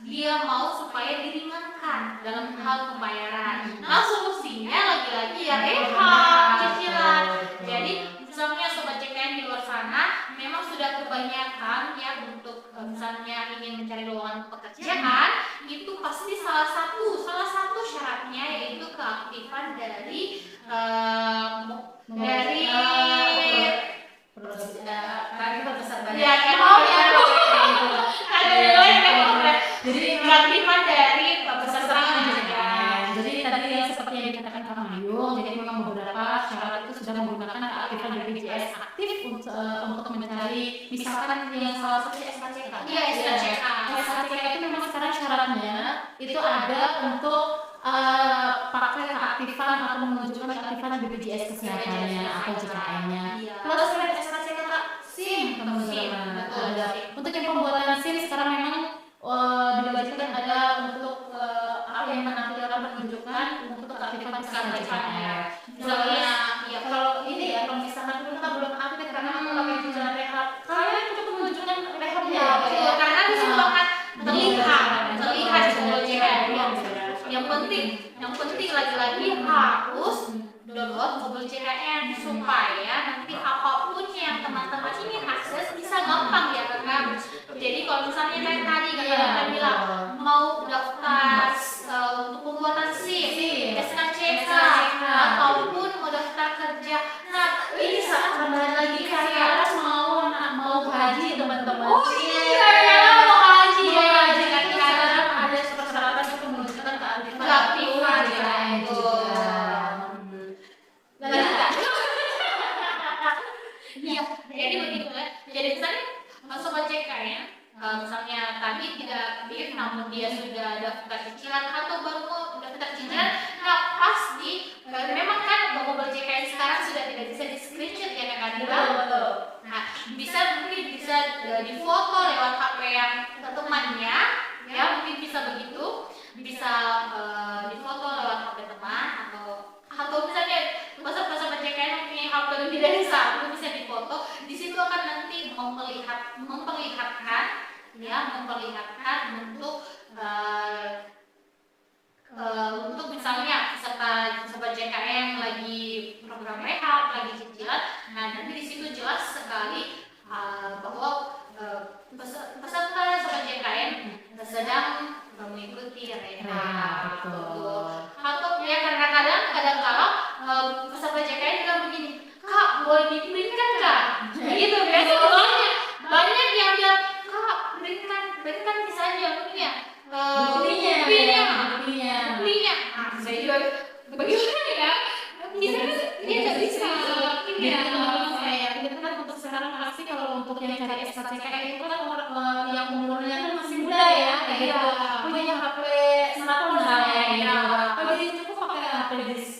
[SPEAKER 2] dia mau supaya diringankan dalam hal pembayaran. Nah solusinya lagi-lagi ya cicilan. Jadi misalnya sobat JKN di luar sana memang sudah kebanyakan ya untuk misalnya ingin mencari lowongan pekerjaan, itu pasti salah satu syaratnya yaitu keaktifan dari jadi keaktifan dari peserta kerja.
[SPEAKER 1] Jadi tadi yang seperti yang dikatakan Kak Mayung, jadi memang beberapa syarat itu sudah menggunakan keaktifan BPJS aktif untuk mencari misalkan yang salah satu SKCK.
[SPEAKER 2] Iya, SKCK.
[SPEAKER 1] SKCK itu memang sekarang syaratnya itu ada untuk pakai keaktifan atau menunjukkan keaktifan BPJS kesehatannya atau JKN-nya. Plus selain SKCK SIM teman-teman. Ada untuk yang pembuatan SIM sekarang memang diwajibkan ada untuk apa yang menampilkan menunjukkan untuk keaktifan kesehatannya JKN. Misalnya ya kalau ini ya kalau misalkan kita belum aktif karena aku pakai tujuan rehab, kalian cukup menunjukkan rehabnya.
[SPEAKER 2] Karena di situ akan terlihat kalau JKN. Yang penting lagi-lagi harus download Google JKN supaya nanti apapun yang teman-teman ingin akses bisa gampang ya Kakak. Jadi kalau misalnya kayak tadi Kakak bilang mau daftar untuk pembuatan SIM, SKCK ataupun mau daftar kerja. Nah, ini saat
[SPEAKER 1] kembali lagi saya mau haji teman-teman.
[SPEAKER 2] Oh iya, mau haji ya.
[SPEAKER 1] Jadi sekarang ada persyaratan untuk menunjukkan keaktifan JKN juga.
[SPEAKER 2] Iya, jadi begitu ya. Jadi misalnya sobat JKN misalnya tadi tidak aktif namun dia sudah daftar cicilan atau baru mau daftar cicilan, nah pasti memang kan mobile JKN sekarang sudah tidak bisa di screenshot ya Kak Dila.
[SPEAKER 1] Betul.
[SPEAKER 2] Nah mungkin bisa difoto lewat HP yang temannya ya, mungkin bisa begitu, bisa difoto lewat HP teman atau misalnya peserta JKN mempunyai HP lebih dari satu, bisa difoto. Di situ akan nanti memperlihatkan untuk misalnya peserta sobat JKN lagi program rehab, lagi cicilan. Nah nanti di situ jelas sekali bahwa peserta sobat JKN sedang mengikuti rehab. Atau ya kadang-kala peserta JKN juga begini, Kak boleh di-print kan Kak? Gitu biasa banyak yang bilang, Kak print kan bisa aja buktinya. Nah saya juga bagaimana ya? Bisa kan? Dia nggak bisa.
[SPEAKER 1] sekarang pasti kalau untuk yang cari SKCKN itu kan yang umurnya kan masih muda ya, kayak gitu. Punya HP smartphone misalnya gitu. Kalau jadi cukup pakai HP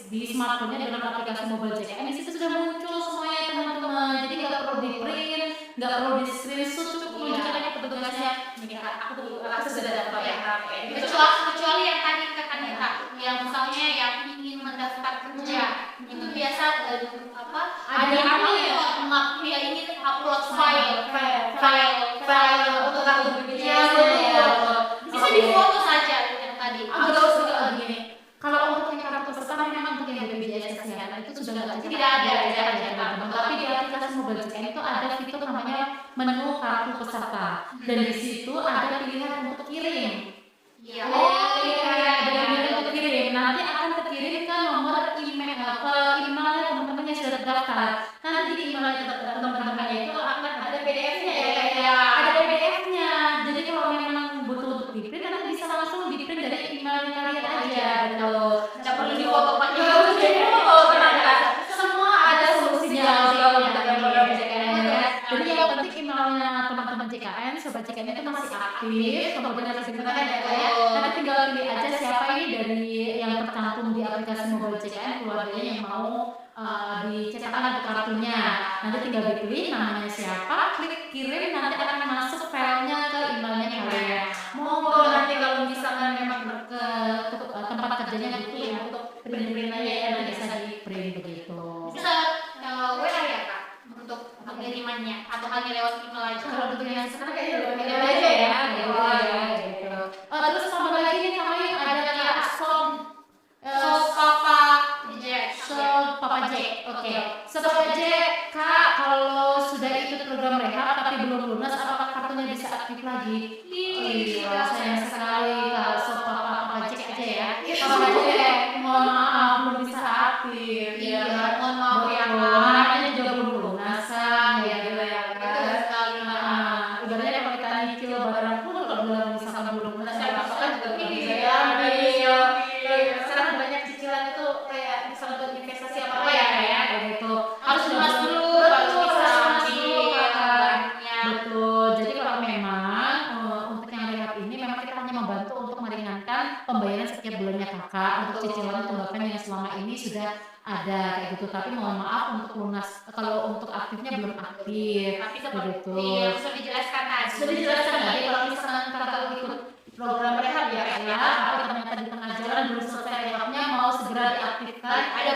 [SPEAKER 1] di smartphone-nya dengan aplikasi mobile JKN, di situ sudah muncul semuanya teman-teman. Jadi nggak perlu di print, nggak perlu di screenshot, cukup menunjukkan aja petugasnya. Ini aku sudah dapat yang HP.
[SPEAKER 2] Kecuali yang tadi kata Nita, yang misalnya yang ingin mendaftar kerja, itu biasa ada dia ingin upload file
[SPEAKER 1] untuk kartu BPJS
[SPEAKER 2] bisa difoto saja yang tadi.
[SPEAKER 1] Agak usah gini. Kalau untuk yang kartu peserta memang untuk yang BPJS kesehatan itu sudah tidak ada. Tapi di aplikasi mobile JKN itu ada fitur namanya menu kartu peserta, dan di situ ada pilihan untuk kirim.
[SPEAKER 2] Iya.
[SPEAKER 1] Ada pilihan untuk kirim. Nanti akan terkirim ke nomor email emailnya teman-teman yang sudah terdaftar. Nanti di email teman-teman itu akan ada PDF-nya ya. Ada PDF-nya. Jadi kalau memang butuh untuk di-print, nanti bisa langsung di-print dari email kalian aja gitu.
[SPEAKER 2] Nggak perlu di-foto pakai
[SPEAKER 1] semua ada solusinya kalau menggunakan program JKN ya. Jadi yang penting emailnya teman-teman JKN, sobat JKN itu masih aktif, kemudian masih digunakan ya. Nanti tinggal pilih aja siapa ini dari yang tercantum di aplikasi mobile JKN keluarganya yang mau dicetakkan ke kartunya. Nanti tinggal dipilih namanya siapa, klik kirim, nanti akan masuk filenya ke emailnya kalian. Monggo nanti kalau misalkan memang ke tempat kerjanya butuh ya untuk print aja ya, nanti bisa di print begitu.
[SPEAKER 2] Bisa WA ya Kak untuk pengirimannya atau hanya lewat email aja?
[SPEAKER 1] Kalau untuk yang sekarang kayaknya lewat email aja ya, gitu. Terus sama lagi nih kami ada Papa Jack. Oke. Papa Jack, Kak, kalau sudah ikut program rehab tapi belum lunas, apakah kartunya bisa aktif lagi? Iya, sayang sekali Kak. Papa Jack aja ya. Papa Jack, mohon maaf belum bisa aktif.
[SPEAKER 2] Iya, mohon maaf ya Kak.
[SPEAKER 1] Namanya juga belum lunasan ya gitu ya
[SPEAKER 2] Betul
[SPEAKER 1] kan.
[SPEAKER 2] sekali.
[SPEAKER 1] Ibaratnya kalau kita nyicil barang pun kalau belum misalkan belum lunas ya apa kan juga
[SPEAKER 2] Ini
[SPEAKER 1] bisa
[SPEAKER 2] ya,
[SPEAKER 1] diambil. Sekarang banyak cicilan itu kayak misalnya buat investasi apa ya kayak gitu.
[SPEAKER 2] Harus lunas dulu baru bisa ambil.
[SPEAKER 1] Betul. Jadi kalau memang untuk yang rehab ini memang kita hanya membantu untuk meringankan pembayaran setiap bulannya kakak untuk cicilan tunggakan yang selama ini sudah ada kayak gitu. Tapi mohon maaf untuk lunas kalau untuk aktifnya belum aktif.
[SPEAKER 2] Tapi
[SPEAKER 1] Begitu.
[SPEAKER 2] iya, sudah dijelaskan tadi.
[SPEAKER 1] Sudah dijelaskan tadi kalau misalkan kakak ikut program rehab ya kak ya, tapi ternyata di tengah jalan belum selesai rehabnya mau segera diaktifkan.
[SPEAKER 2] Ada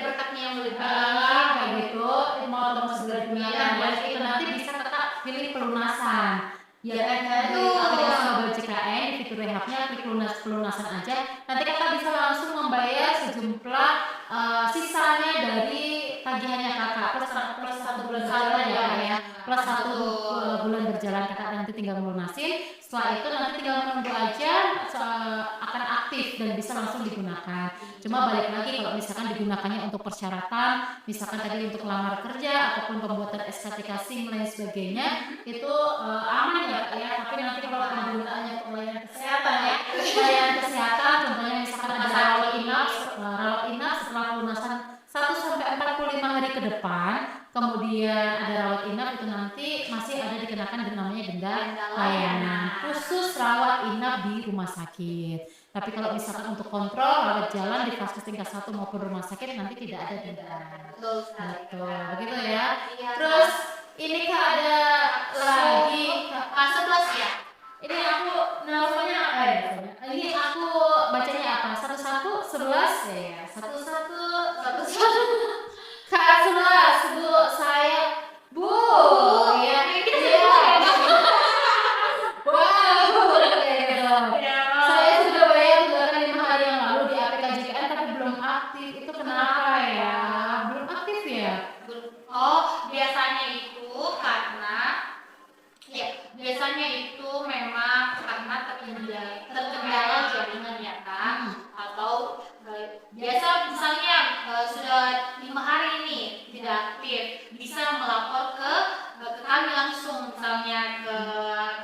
[SPEAKER 2] berkatnya yang lebih.
[SPEAKER 1] Kayak gitu, mau segera digunakan ya, itu nanti bisa kakak pilih pelunasan. Ya kan, di aplikasi mobile JKN di fitur rehabnya klik pelunasan aja. Nanti kakak bisa langsung membayar sejumlah sisanya dari tagihannya kakak plus 1 bulan berjalan ya kak ya, plus 1 bulan berjalan kakak nanti tinggal melunasin. Setelah itu nanti tinggal menunggu aja akan aktif dan bisa langsung digunakan. Cuma balik lagi kalau misalkan digunakannya untuk persyaratan, misalkan tadi untuk lamar kerja ataupun pembuatan SKTK SIM lain sebagainya, itu aman ya Kak ya. Tapi nanti kalau penggunaannya pelayanan kesehatan ya, pelayanan kesehatan contohnya misalkan ada rawat inap setelah pelunasan 1-45 hari ke depan, kemudian ada rawat inap, itu nanti masih ada dikenakan namanya denda layanan khusus rawat inap di rumah sakit. Tapi kalau misalkan untuk kontrol rawat jalan di vaskes tingkat 1 maupun rumah sakit nanti tidak ada denda. Betul, begitu ya. Terus ini Kak ada lagi
[SPEAKER 2] Kelas 11 ya?
[SPEAKER 1] ini aku namanya ini aku bacanya apa? 11 ya. 11 Kak 11 Bu, saya Bu. Iya,
[SPEAKER 2] Kita
[SPEAKER 1] iya. Wow. Saya sudah bayar tunggakan 5 hari yang lalu di APK JKN tapi belum aktif. Itu kenapa ya? Belum aktif ya?
[SPEAKER 2] Oh, biasanya itu karena biasanya itu memang karena terkendala jaringan ya kan, atau biasa misalnya sudah 5 hari ini tidak aktif, bisa melapor ke kami langsung, misalnya ke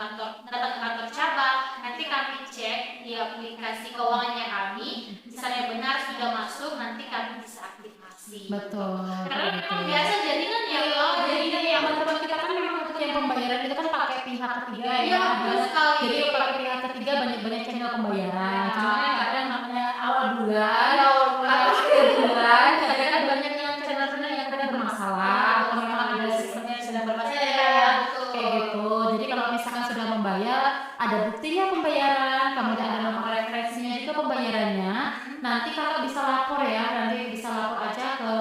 [SPEAKER 2] kantor, datang ke kantor cabang, nanti kami cek di aplikasi keuangannya kami, misalnya benar sudah masuk, nanti kami bisa aktifasi.
[SPEAKER 1] Betul.
[SPEAKER 2] Karena memang biasa jaringan ya,
[SPEAKER 1] Jaringan yang teman-teman pihak ketiga
[SPEAKER 2] Iya,
[SPEAKER 1] ya.
[SPEAKER 2] betul sekali.
[SPEAKER 1] Jadi pakai pihak ketiga banyak channel pembayaran.
[SPEAKER 2] Ya.
[SPEAKER 1] Cuma kan kadang namanya awal bulan
[SPEAKER 2] Ya,
[SPEAKER 1] atau akhir bulan, kadang banyak yang channel-channel yang kadang bermasalah atau memang ada sistemnya yang sedang bermasalah ya.
[SPEAKER 2] betul.
[SPEAKER 1] Kayak gitu. Jadi kalau misalkan sudah membayar, ada buktinya pembayaran, kemudian ada nomor referensinya juga pembayarannya. Nanti kakak bisa lapor ya, nanti bisa lapor aja ke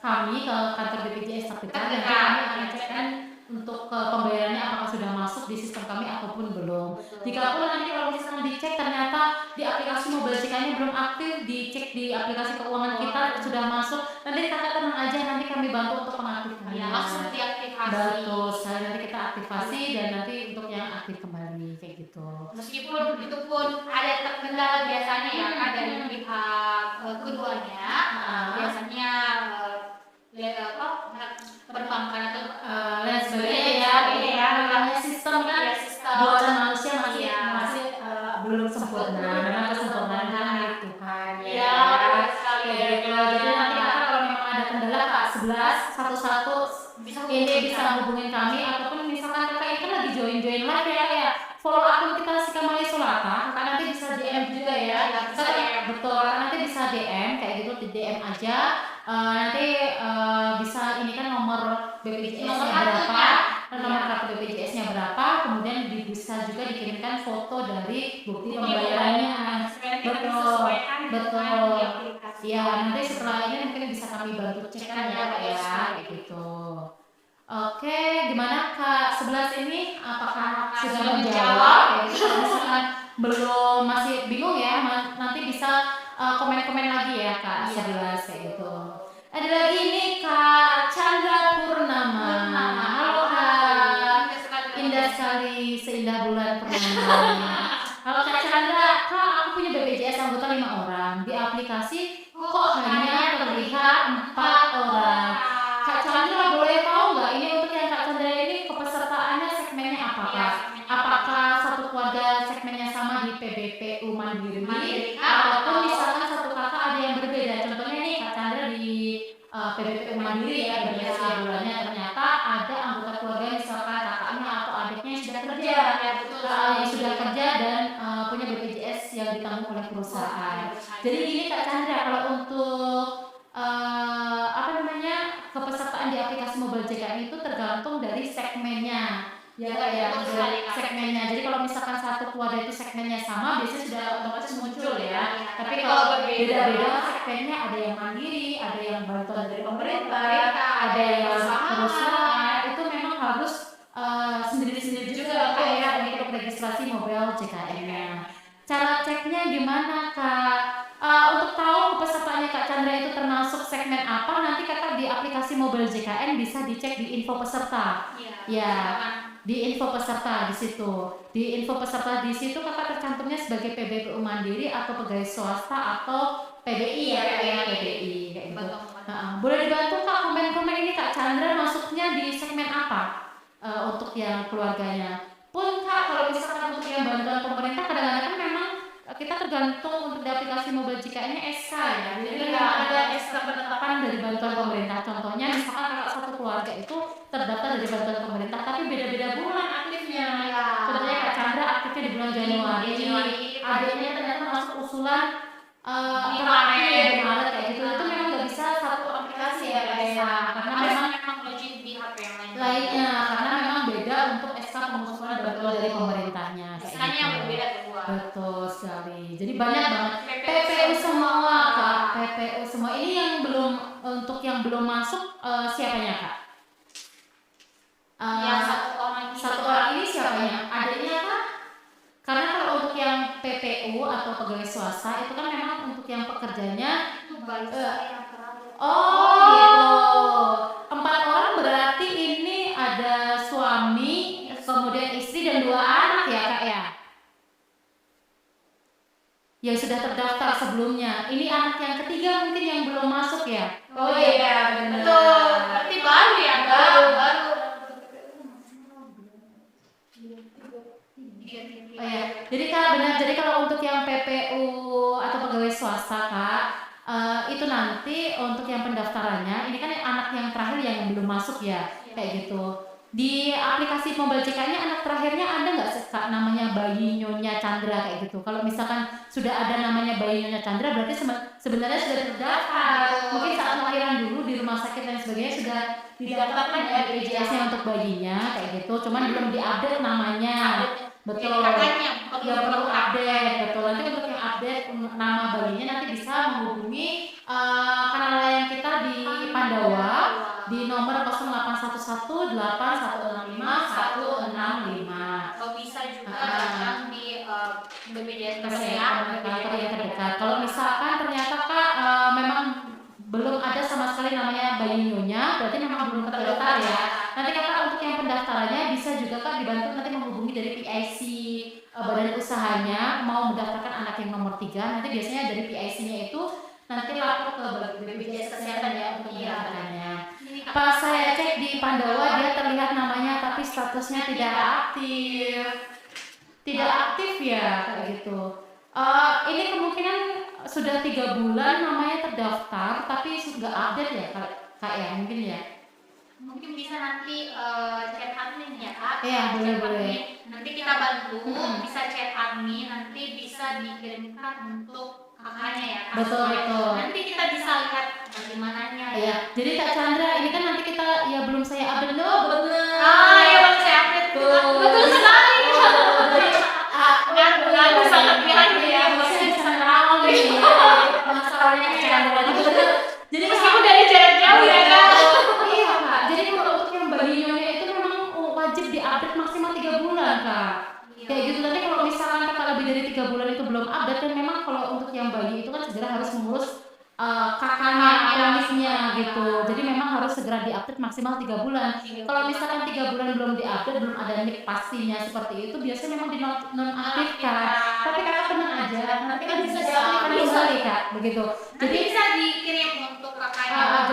[SPEAKER 1] kami, ke kantor BPJS terdekat. Nanti kami akan cekkan untuk pembayarannya apakah sudah masuk di sistem kami ataupun belum. Jika pun nanti kalau misalkan dicek ternyata di aplikasi mobile JK-nya belum aktif, dicek di aplikasi keuangan kita sudah masuk, nanti kakak tenang aja, nanti kami bantu untuk pengaktifan.
[SPEAKER 2] Ya, langsung diaktifasi.
[SPEAKER 1] Betul, sekali nanti kita aktifasi dan nanti untuk yang aktif kembali kayak gitu.
[SPEAKER 2] Meskipun itu pun ada terkendala biasanya ya kan dari pihak keduanya, biasanya perbankan atau
[SPEAKER 1] dan sebagainya ya, namanya sistem kan buatan manusia masih belum sempurna, memang kesempurnaan kan milik Tuhan
[SPEAKER 2] ya.
[SPEAKER 1] Jadi nanti kakak kalau memang ada kendala kak 11 11 ini bisa hubungin kami, ataupun misalkan kakak ini kan lagi join live ya, follow akun kita Sikamali Solata, kakak nanti bisa DM juga ya. Betul, kakak nanti bisa DM kayak gitu, di DM aja. Nanti bisa ini kan nomor BPJS-nya berapa, nomor kartu BPJS-nya berapa, kemudian bisa juga dikirimkan foto dari bukti pembayarannya. Betul. Ya, nanti setelah ini mungkin bisa kami bantu cekkan ya Kak ya, kayak gitu. Oke, gimana Kak 11 ini? Apakah sudah menjawab? Kalau misalkan belum, masih bingung ya, nanti bisa komen-komen lagi ya Kak 11 kayak gitu. Ada lagi nih Kak Chandra Purnama. Halo Kak. Indah sekali, seindah bulan purnama. Halo Kak Chandra, Kak aku punya BPJS anggota 5 orang. Di aplikasi kok hanya terlihat 4 orang. Kak Chandra boleh tahu nggak ini untuk yang Kak Chandra ini kepesertaannya segmennya apa Kak? Apakah satu keluarga segmennya sama di PBPU Mandiri ataupun misalkan satu kakak ada yang berbeda? Contohnya nih Kak Chandra di PBPU Mandiri ya, berdasarkan bulannya ternyata ada anggota keluarga misalkan kakaknya atau adiknya yang sudah kerja, yang sudah kerja dan punya BPJS yang ditanggung oleh perusahaan. Jadi gini Kak Chandra, kalau untuk kepesertaan di aplikasi mobile JKN itu tergantung dari segmennya. Ya Kak ya, segmennya. Jadi kalau misalkan satu keluarga itu segmennya sama, biasanya sudah otomatis muncul ya. Tapi kalau beda-beda segmennya, ada yang mandiri, ada yang bantuan dari pemerintah, ada yang perusahaan, itu memang harus sendiri-sendiri juga Kak ya untuk registrasi mobile JKN-nya. Cara ceknya gimana Kak? Untuk tahu pesertanya Kak Chandra itu termasuk segmen apa, nanti kakak di aplikasi mobile JKN bisa dicek di info peserta. Ya, di info peserta di situ. Di info peserta di situ kakak tercantumnya sebagai PBPU Mandiri atau pegawai swasta atau PBI ya, PBI kayak gitu. Boleh dibantu Kak komen-komen ini Kak Chandra masuknya di segmen apa untuk yang keluarganya. Pun Kak kalau misalkan untuk yang bantuan pemerintah kadang-kadang kan memang kita tergantung untuk di aplikasi mobile JKN-nya SK ya. Jadi ada SK penetapan dari bantuan pemerintah. Contohnya misalkan kakak satu keluarga itu terdaftar dari bantuan pemerintah tapi beda-beda bulan aktifnya. Contohnya Kak Chandra aktifnya di bulan Januari. Adiknya ternyata masuk usulan terakhir di Maret kayak gitu. Itu memang nggak bisa satu aplikasi ya Kak ya. Karena memang
[SPEAKER 2] login di HP yang
[SPEAKER 1] lainnya. Karena memang beda untuk SK pengusulan bantuan dari pemerintahnya.
[SPEAKER 2] SK-nya yang berbeda kedua.
[SPEAKER 1] Betul sekali. Jadi banyak banget PPU semua Kak, PPU semua. Ini yang belum, untuk yang belum masuk siapanya Kak? Satu orang ini siapanya? Adiknya Kak? Karena kalau untuk yang PPU atau pegawai swasta itu kan memang untuk yang pekerjanya gitu. 4 orang berarti ini ada suami, kemudian istri dan 2 anak ya Kak ya? Yang sudah terdaftar sebelumnya. Ini anak yang ketiga mungkin yang belum masuk ya?
[SPEAKER 2] Oh iya benar. Betul. Berarti baru ya baru.
[SPEAKER 1] Oh ya. Jadi Kak benar. Jadi kalau untuk yang PPU atau pegawai swasta Kak, itu nanti untuk yang pendaftarannya, ini kan anak yang terakhir yang belum masuk ya, kayak gitu.
[SPEAKER 3] Di aplikasi mobile JK-nya anak terakhirnya ada nggak Kak namanya Bayi Nyonya Chandra kayak gitu? Kalau misalkan sudah ada namanya Bayi Nyonya Chandra berarti sebenarnya sudah terdaftar. Mungkin saat lahiran dulu di rumah sakit dan sebagainya sudah didaftarkan ya BPJS-nya untuk bayinya kayak gitu. Cuman belum diupdate namanya. Betul.
[SPEAKER 2] Kakaknya
[SPEAKER 3] Ya perlu update, betul. Nanti untuk yang update nama bayinya nanti bisa menghubungi kanal layanan kita di Pandawa di nomor 08118165
[SPEAKER 2] atau bisa juga datang di BPJS
[SPEAKER 3] Kesehatan yang terdekat. Kalau misalkan ternyata Kak memang belum ada sama sekali namanya Bayi Nyonya, berarti memang belum terdaftar ya. Nanti Kakak untuk yang pendaftarannya bisa juga Kak dibantu nanti menghubungi dari PIC badan usahanya mau mendaftarkan anak yang nomor 3. Nanti biasanya dari PIC-nya itu nanti lapor ke BPJS Kesehatan ya untuk mendaftarkannya. Pas saya cek di Pandawa dia terlihat namanya tapi statusnya tidak aktif. Tidak aktif ya kayak gitu. Ini kemungkinan sudah 3 bulan namanya terdaftar tapi nggak update ya Kak ya mungkin ya.
[SPEAKER 2] Mungkin bisa nanti chat admin ya Kak.
[SPEAKER 3] Iya boleh.
[SPEAKER 2] Nanti kita bantu, bisa chat admin, nanti bisa dikirimkan untuk kakaknya ya Kak.
[SPEAKER 3] Betul.
[SPEAKER 2] Nanti kita bisa lihat bagaimananya ya.
[SPEAKER 3] Iya. Jadi Kak Chandra ini kan nanti kita ya belum saya update loh. Bener.
[SPEAKER 2] Ya baru saya update. Betul sekali. Aku sangat bilang ya.
[SPEAKER 3] Saya bisa nerawang nih. Masalahnya Kak Chandra juga. Jadi
[SPEAKER 2] meskipun dari jarak jauh ya Kak.
[SPEAKER 3] Iya Kak. Jadi kalau untuk yang Bayi Nyonya itu memang wajib diupdate maksimal 3 bulan Kak. Kayak gitu. Nanti kalau misalkan Kakak lebih dari 3 bulan itu belum update kan memang kalau untuk yang bayi itu kan segera harus mengurus kakaknya, kronisnya gitu. Jadi memang harus segera diupdate maksimal 3 bulan. Kalau misalkan 3 bulan belum diupdate, belum ada nik pastinya seperti itu, biasanya memang dinonaktifkan. Tapi Kakak tenang aja, nanti kan bisa diaktifkan kembali Kak, begitu.
[SPEAKER 2] Jadi bisa dikirim untuk kakaknya.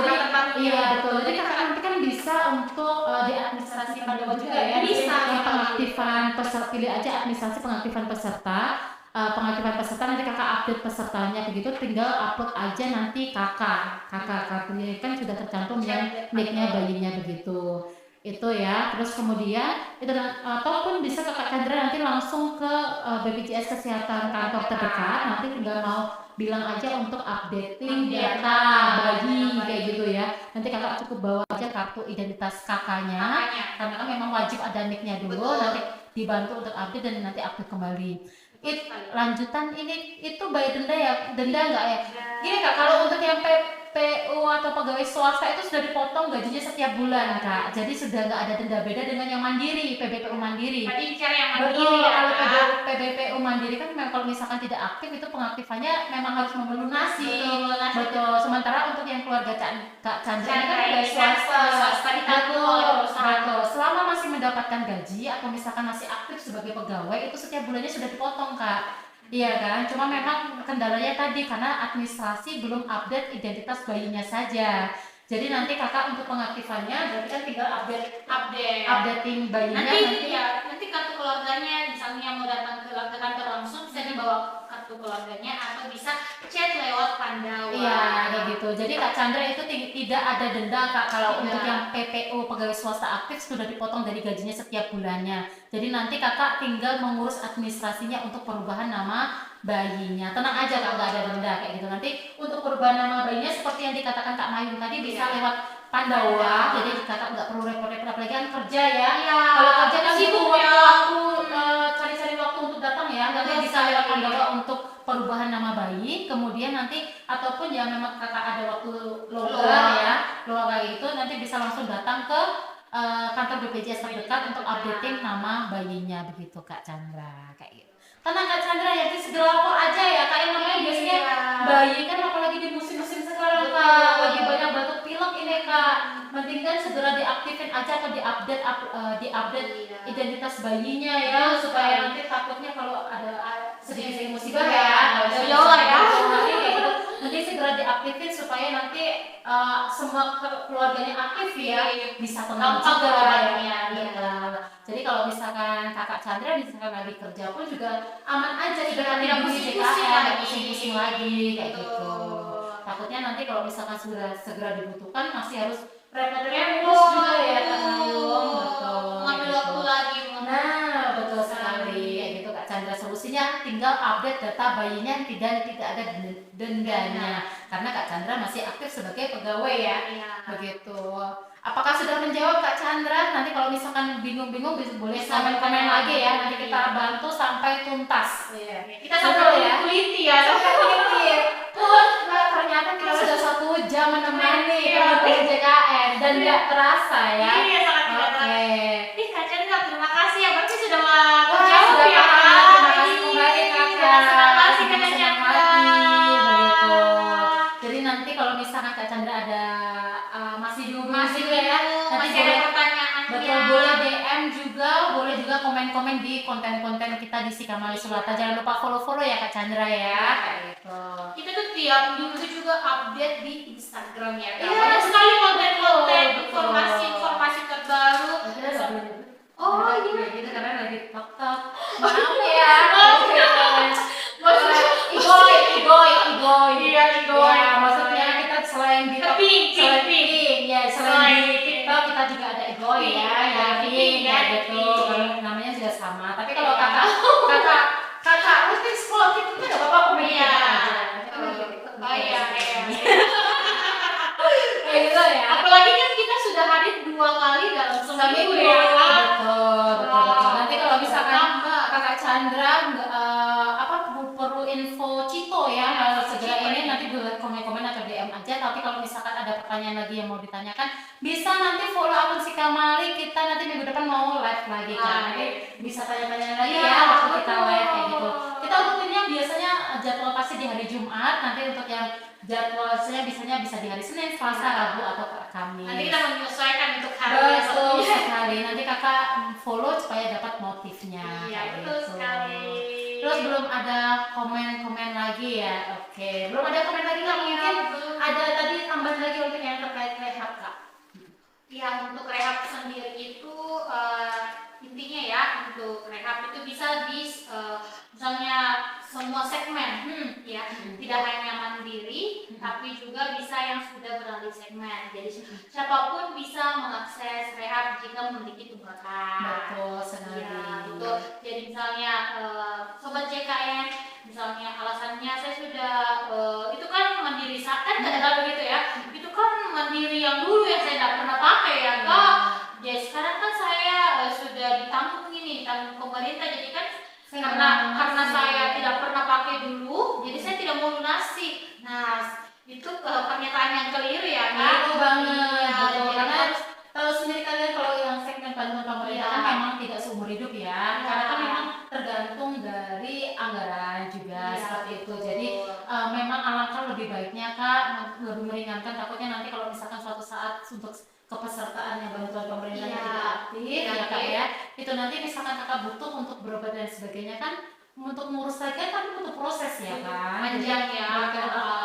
[SPEAKER 3] Iya betul. Jadi Kakak nanti kan bisa untuk di administrasi Pandawa juga ya.
[SPEAKER 2] Bisa.
[SPEAKER 3] Yang pengaktifan peserta, pilih aja administrasi pengaktifan peserta. Pengaktifan peserta nanti Kakak update pesertanya begitu, tinggal upload aja nanti kakak kan sudah tercantum yang nicknya bayinya begitu itu ya. Terus kemudian itu ataupun bisa Kakak Chandra nanti langsung ke BPJS Kesehatan kantor terdekat, nanti tinggal mau bilang aja untuk updating data bayi kayak gitu ya. Nanti Kakak cukup bawa aja kartu identitas kakaknya karena kan memang wajib ada nicknya dulu. Nanti dibantu untuk update dan nanti update kembali. Lanjutan ini itu bayar denda ya, denda nggak ya? Gini Kak, kalau untuk yang PPU atau pegawai swasta itu sudah dipotong gajinya setiap bulan Kak, jadi sudah nggak ada denda. Beda dengan yang mandiri, PBPU mandiri.
[SPEAKER 2] Tadi bicara yang mandiri.
[SPEAKER 3] Betul,
[SPEAKER 2] ya,
[SPEAKER 3] kalau PBPU mandiri kan memang kalau misalkan tidak aktif itu pengaktifannya memang harus melunasi. Betul. Sementara untuk yang keluarga Kak Chandra ini kan pegawai swasta ditanggung oleh perusahaan. Betul. Selama masih mendapatkan gaji atau misalkan masih aktif sebagai pegawai itu setiap bulannya sudah dipotong Kak. Iya kan, cuma memang kendalanya tadi karena administrasi belum update identitas bayinya saja. Jadi nanti Kakak untuk pengaktifannya berarti kan tinggal updating bayinya
[SPEAKER 2] nanti kartu keluarganya misalnya mau datang ke kantor langsung bisa dibawa kartu keluarganya atau bisa chat lewat Pandawa.
[SPEAKER 3] Iya, kayak gitu. Jadi Kak Chandra itu tidak ada denda Kak kalau untuk yang PPU pegawai swasta aktif sudah dipotong dari gajinya setiap bulannya. Jadi nanti Kakak tinggal mengurus administrasinya untuk perubahan nama bayinya. Tenang aja Kak, nggak ada denda kayak gitu. Nanti untuk perubahan nama bayinya seperti yang dikatakan Kak Mayung tadi bisa lewat Pandawa. Jadi Kakak nggak perlu repot-repot apalagi kan kerja ya. Kalau kerja kan butuh waktu cari-cari waktu untuk datang ya. Nanti bisa lewat Pandawa untuk perubahan nama bayi. Kemudian nanti ataupun ya memang Kakak ada waktu luang kayak itu nanti bisa langsung datang ke kantor BPJS terdekat untuk updating nama bayinya begitu Kak Chandra kayak gitu. Tenang Kak Chandra ya, segera lapor aja ya Kak, yang namanya biasanya bayi kan apalagi di musim-musim sekarang Kak, lagi banyak batuk pilek ini Kak, mending kan segera diaktifin aja atau diupdate identitas bayinya ya, supaya nanti takutnya kalau ada sedikit musibah ya, nanti segera diaktifin supaya nanti semua keluarganya aktif ya, bisa tenang juga ya. Jadi kalau misalkan Kakak Chandra misalkan lagi kerja pun juga aman aja, sudah tidak pusing-pusing lagi kayak gitu. Takutnya nanti kalau misalkan segera dibutuhkan masih harus repot-repot juga ya Kak Mayung. Betul. Chandra solusinya tinggal update data bayinya dan tidak ada dendanya karena Kak Chandra masih aktif sebagai pegawai ya.
[SPEAKER 2] Iya.
[SPEAKER 3] Begitu. Apakah sudah menjawab Kak Chandra? Nanti kalau misalkan bingung-bingung boleh
[SPEAKER 2] Bisa
[SPEAKER 3] komen lagi ya. Nanti kita
[SPEAKER 2] iya.
[SPEAKER 3] bantu sampai tuntas.
[SPEAKER 2] Kita
[SPEAKER 3] Seru
[SPEAKER 2] sampai
[SPEAKER 3] ya.
[SPEAKER 2] kuliti ya.
[SPEAKER 3] Pun ternyata kita sudah 1 jam menemani
[SPEAKER 2] Iya.
[SPEAKER 3] teman-teman JKN dan nggak terasa ya.
[SPEAKER 2] Iya, sangat tidak terasa.
[SPEAKER 3] Oke.
[SPEAKER 2] Ih, Kak Chandra, terima kasih ya. Berarti sudah
[SPEAKER 3] Wah,
[SPEAKER 2] menjawab
[SPEAKER 3] sudah
[SPEAKER 2] ya.
[SPEAKER 3] paham. Terima kasih kembali
[SPEAKER 2] Ih,
[SPEAKER 3] Kakak.
[SPEAKER 2] senang kasih Kak
[SPEAKER 3] Senang
[SPEAKER 2] Chandra.
[SPEAKER 3] hati, begitu. Jadi nanti kalau misalkan Kak Chandra ada masih juga
[SPEAKER 2] Masih
[SPEAKER 3] ya, nanti
[SPEAKER 2] masih ada
[SPEAKER 3] boleh
[SPEAKER 2] pertanyaannya.
[SPEAKER 3] betul boleh DM juga, boleh juga komen-komen di konten-konten kita di Sikamali Sulata. Jangan lupa follow-follow ya Kak Chandra ya. Kayak gitu.
[SPEAKER 2] Kita tuh tiap minggu juga update di Instagram ya. Kak.
[SPEAKER 3] Iya,
[SPEAKER 2] Banyak sekali konten-konten,
[SPEAKER 3] betul.
[SPEAKER 2] informasi terbaru.
[SPEAKER 3] Kita nggak boleh
[SPEAKER 2] Oh,
[SPEAKER 3] iya
[SPEAKER 2] iya.
[SPEAKER 3] gitu karena lagi TikTok. Maaf ya.
[SPEAKER 2] Maksudnya
[SPEAKER 3] Igoy.
[SPEAKER 2] Iya, igoy.
[SPEAKER 3] Ya, maksudnya kita selain di
[SPEAKER 2] Pink.
[SPEAKER 3] ya selain di TikTok kita juga ada igoy ya,
[SPEAKER 2] Iya,
[SPEAKER 3] pink
[SPEAKER 2] pink,
[SPEAKER 3] ya
[SPEAKER 2] ya,
[SPEAKER 3] gitu.
[SPEAKER 2] pink.
[SPEAKER 3] Kalau namanya juga sama. Tapi kalau
[SPEAKER 2] Iya.
[SPEAKER 3] kakak mesti scroll TikTok nggak apa-apa komen
[SPEAKER 2] Iya.
[SPEAKER 3] aja.
[SPEAKER 2] Oh iya.
[SPEAKER 3] Kayak gitu ya.
[SPEAKER 2] Apalagi kan kita sudah hadir 2 kali dalam seminggu ya.
[SPEAKER 3] Betul. Nanti kalau misalkan
[SPEAKER 2] Tambah.
[SPEAKER 3] Kakak Chandra perlu info Cito ya, segera
[SPEAKER 2] Cito
[SPEAKER 3] ini
[SPEAKER 2] ya.
[SPEAKER 3] nanti boleh komen-komen atau DM aja. Tapi kalau misalkan ada pertanyaan lagi yang mau ditanyakan, bisa nanti follow akun Sikamali. Kita nanti minggu depan mau live lagi kan. Nanti bisa tanya-tanya lagi
[SPEAKER 2] Iya,
[SPEAKER 3] ya waktu kita
[SPEAKER 2] betul.
[SPEAKER 3] live kayak gitu. Kita rutinnya biasanya jadwal pasti di hari Jumat. Nanti untuk yang jadwalnya biasanya bisa di hari Senin, Selasa, Rabu atau Kamis.
[SPEAKER 2] Nanti kita menyesuaikan untuk hari
[SPEAKER 3] Betul
[SPEAKER 2] esoknya.
[SPEAKER 3] sekali. Nanti kakak follow supaya dapat motifnya.
[SPEAKER 2] Iya,
[SPEAKER 3] kayak
[SPEAKER 2] betul
[SPEAKER 3] gitu.
[SPEAKER 2] sekali.
[SPEAKER 3] Terus belum ada komen-komen lagi ya? Oke, belum ada komen lagi nggak?
[SPEAKER 2] Iya,
[SPEAKER 3] Mungkin
[SPEAKER 2] belum.
[SPEAKER 3] ada tadi tambahan lagi untuk yang terkait rehab kak.
[SPEAKER 2] Yang untuk rehab sendiri itu intinya ya, untuk rehab itu bisa di misalnya semua segmen ya, tidak hanya mandiri tapi juga bisa yang sudah beralih segmen. Jadi siapapun bisa mengakses rehab jika memiliki tunggakan.
[SPEAKER 3] Betul sekali.
[SPEAKER 2] Iya, betul. Jadi misalnya sobat JKN, misalnya alasannya saya sudah itu kan mandiri kan kadang-kadang begitu ya. Itu kan mandiri yang dulu yang saya tidak pernah pakai ya kak. Jadi sekarang kan saya sudah ditanggung ini, tanggung pemerintah, jadi kan karena saya tidak pernah pakai dulu, jadi saya tidak mau lunasi. Nah, itu pernyataan yang keliru ya kak.
[SPEAKER 3] Itu banget.
[SPEAKER 2] Iya,
[SPEAKER 3] Betul.
[SPEAKER 2] jadi
[SPEAKER 3] Karena
[SPEAKER 2] harus
[SPEAKER 3] tahu sendiri kalian kalau yang segmen bantuan pemerintah kan
[SPEAKER 2] Iya.
[SPEAKER 3] memang tidak seumur hidup ya.
[SPEAKER 2] Iya.
[SPEAKER 3] Karena kan memang tergantung dari anggaran juga
[SPEAKER 2] Iya,
[SPEAKER 3] seperti itu.
[SPEAKER 2] betul.
[SPEAKER 3] Jadi memang alangkah lebih baiknya kak lebih meringankan, takutnya nanti kalau misalkan suatu saat untuk kepesertaan yang bantuan pemerintahnya
[SPEAKER 2] Iya.
[SPEAKER 3] tidak aktif
[SPEAKER 2] Iya,
[SPEAKER 3] ya kak
[SPEAKER 2] iya.
[SPEAKER 3] ya, itu nanti misalkan kakak butuh untuk berobat dan sebagainya kan untuk ngurus lagi kan tapi butuh proses ya kan.
[SPEAKER 2] Panjang
[SPEAKER 3] Jadi,
[SPEAKER 2] ya.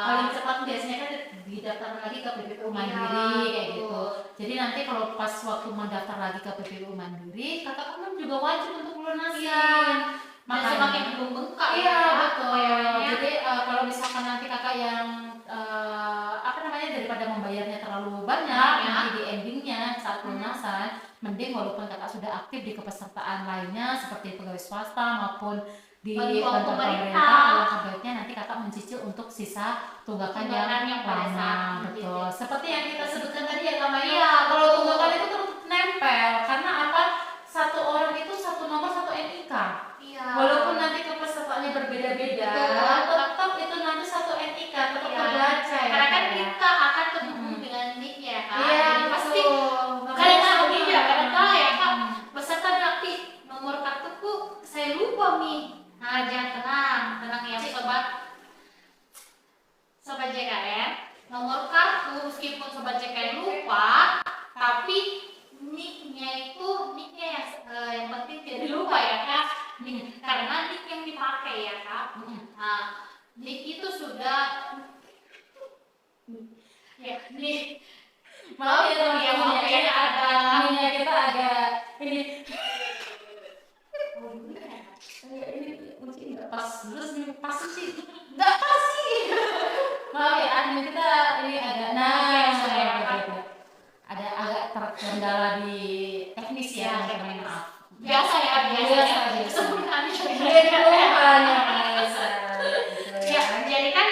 [SPEAKER 3] paling cepat biasanya kan didaftarkan lagi ke PPPU Mandiri
[SPEAKER 2] Iya,
[SPEAKER 3] kayak gitu.
[SPEAKER 2] betul.
[SPEAKER 3] Jadi nanti kalau pas waktu mendaftar lagi ke PPPU Mandiri, kakak kan juga wajib untuk lunasin.
[SPEAKER 2] Iya. Dan semakin membengkak
[SPEAKER 3] Iya
[SPEAKER 2] ya,
[SPEAKER 3] betul.
[SPEAKER 2] bayarannya.
[SPEAKER 3] Jadi kalau misalkan nanti kakak yang daripada membayarnya terlalu banyak
[SPEAKER 2] Iya.
[SPEAKER 3] nanti di endingnya saat lunasan, mending walaupun kakak sudah aktif di kepesertaan lainnya seperti pegawai swasta maupun di
[SPEAKER 2] Bantuan
[SPEAKER 3] bantuan
[SPEAKER 2] pemerintah.
[SPEAKER 3] pemerintah, alangkah baiknya nanti kakak mencicil untuk sisa tunggakan
[SPEAKER 2] Tunggakan yang pada
[SPEAKER 3] lama.
[SPEAKER 2] saat
[SPEAKER 3] Betul.
[SPEAKER 2] gitu.
[SPEAKER 3] Seperti yang kita sebutkan tadi ya Kak Maya.
[SPEAKER 2] Iya,
[SPEAKER 3] Kalau
[SPEAKER 2] betul.
[SPEAKER 3] tunggakan itu terus nempel karena apa? Satu orang itu satu nomor satu NIK.
[SPEAKER 2] Iya.
[SPEAKER 3] Walaupun nanti kepesertaannya berbeda-beda,
[SPEAKER 2] Betul.
[SPEAKER 3] tetap itu nanti satu NIK, tetap
[SPEAKER 2] Iya.
[SPEAKER 3] terbaca ya.
[SPEAKER 2] Karena kan
[SPEAKER 3] Kak, ya.
[SPEAKER 2] kita akan terhubung dengan nick ya kan.
[SPEAKER 3] Iya,
[SPEAKER 2] Jadi pasti
[SPEAKER 3] betul.
[SPEAKER 2] kadang-kadang begini ya, kadang-kadang ya kak,
[SPEAKER 3] Hmm.
[SPEAKER 2] peserta nanti nomor kartuku saya lupa nih. Nah, jangan tenang ya sobat JKN. Nomor kartu meskipun sobat JKN lupa, tapi nicknya yang penting tidak dilupa ya kak. Karena nick yang dipakai ya kak. Nah, nick itu sudah ya nick.
[SPEAKER 3] Maaf ya teman-teman,
[SPEAKER 2] Ya, maaf ya,
[SPEAKER 3] ini
[SPEAKER 2] ada
[SPEAKER 3] ininya kita agak ini nggak pas terus nih pas sih nggak pas sih. Maaf ya admin kita ini agak ada agak terkendala di teknis ya,
[SPEAKER 2] Ya,
[SPEAKER 3] teman-teman, maaf.
[SPEAKER 2] biasa ya,
[SPEAKER 3] Biasa.
[SPEAKER 2] sebutannya
[SPEAKER 3] Biasa.
[SPEAKER 2] ya. Jadi kan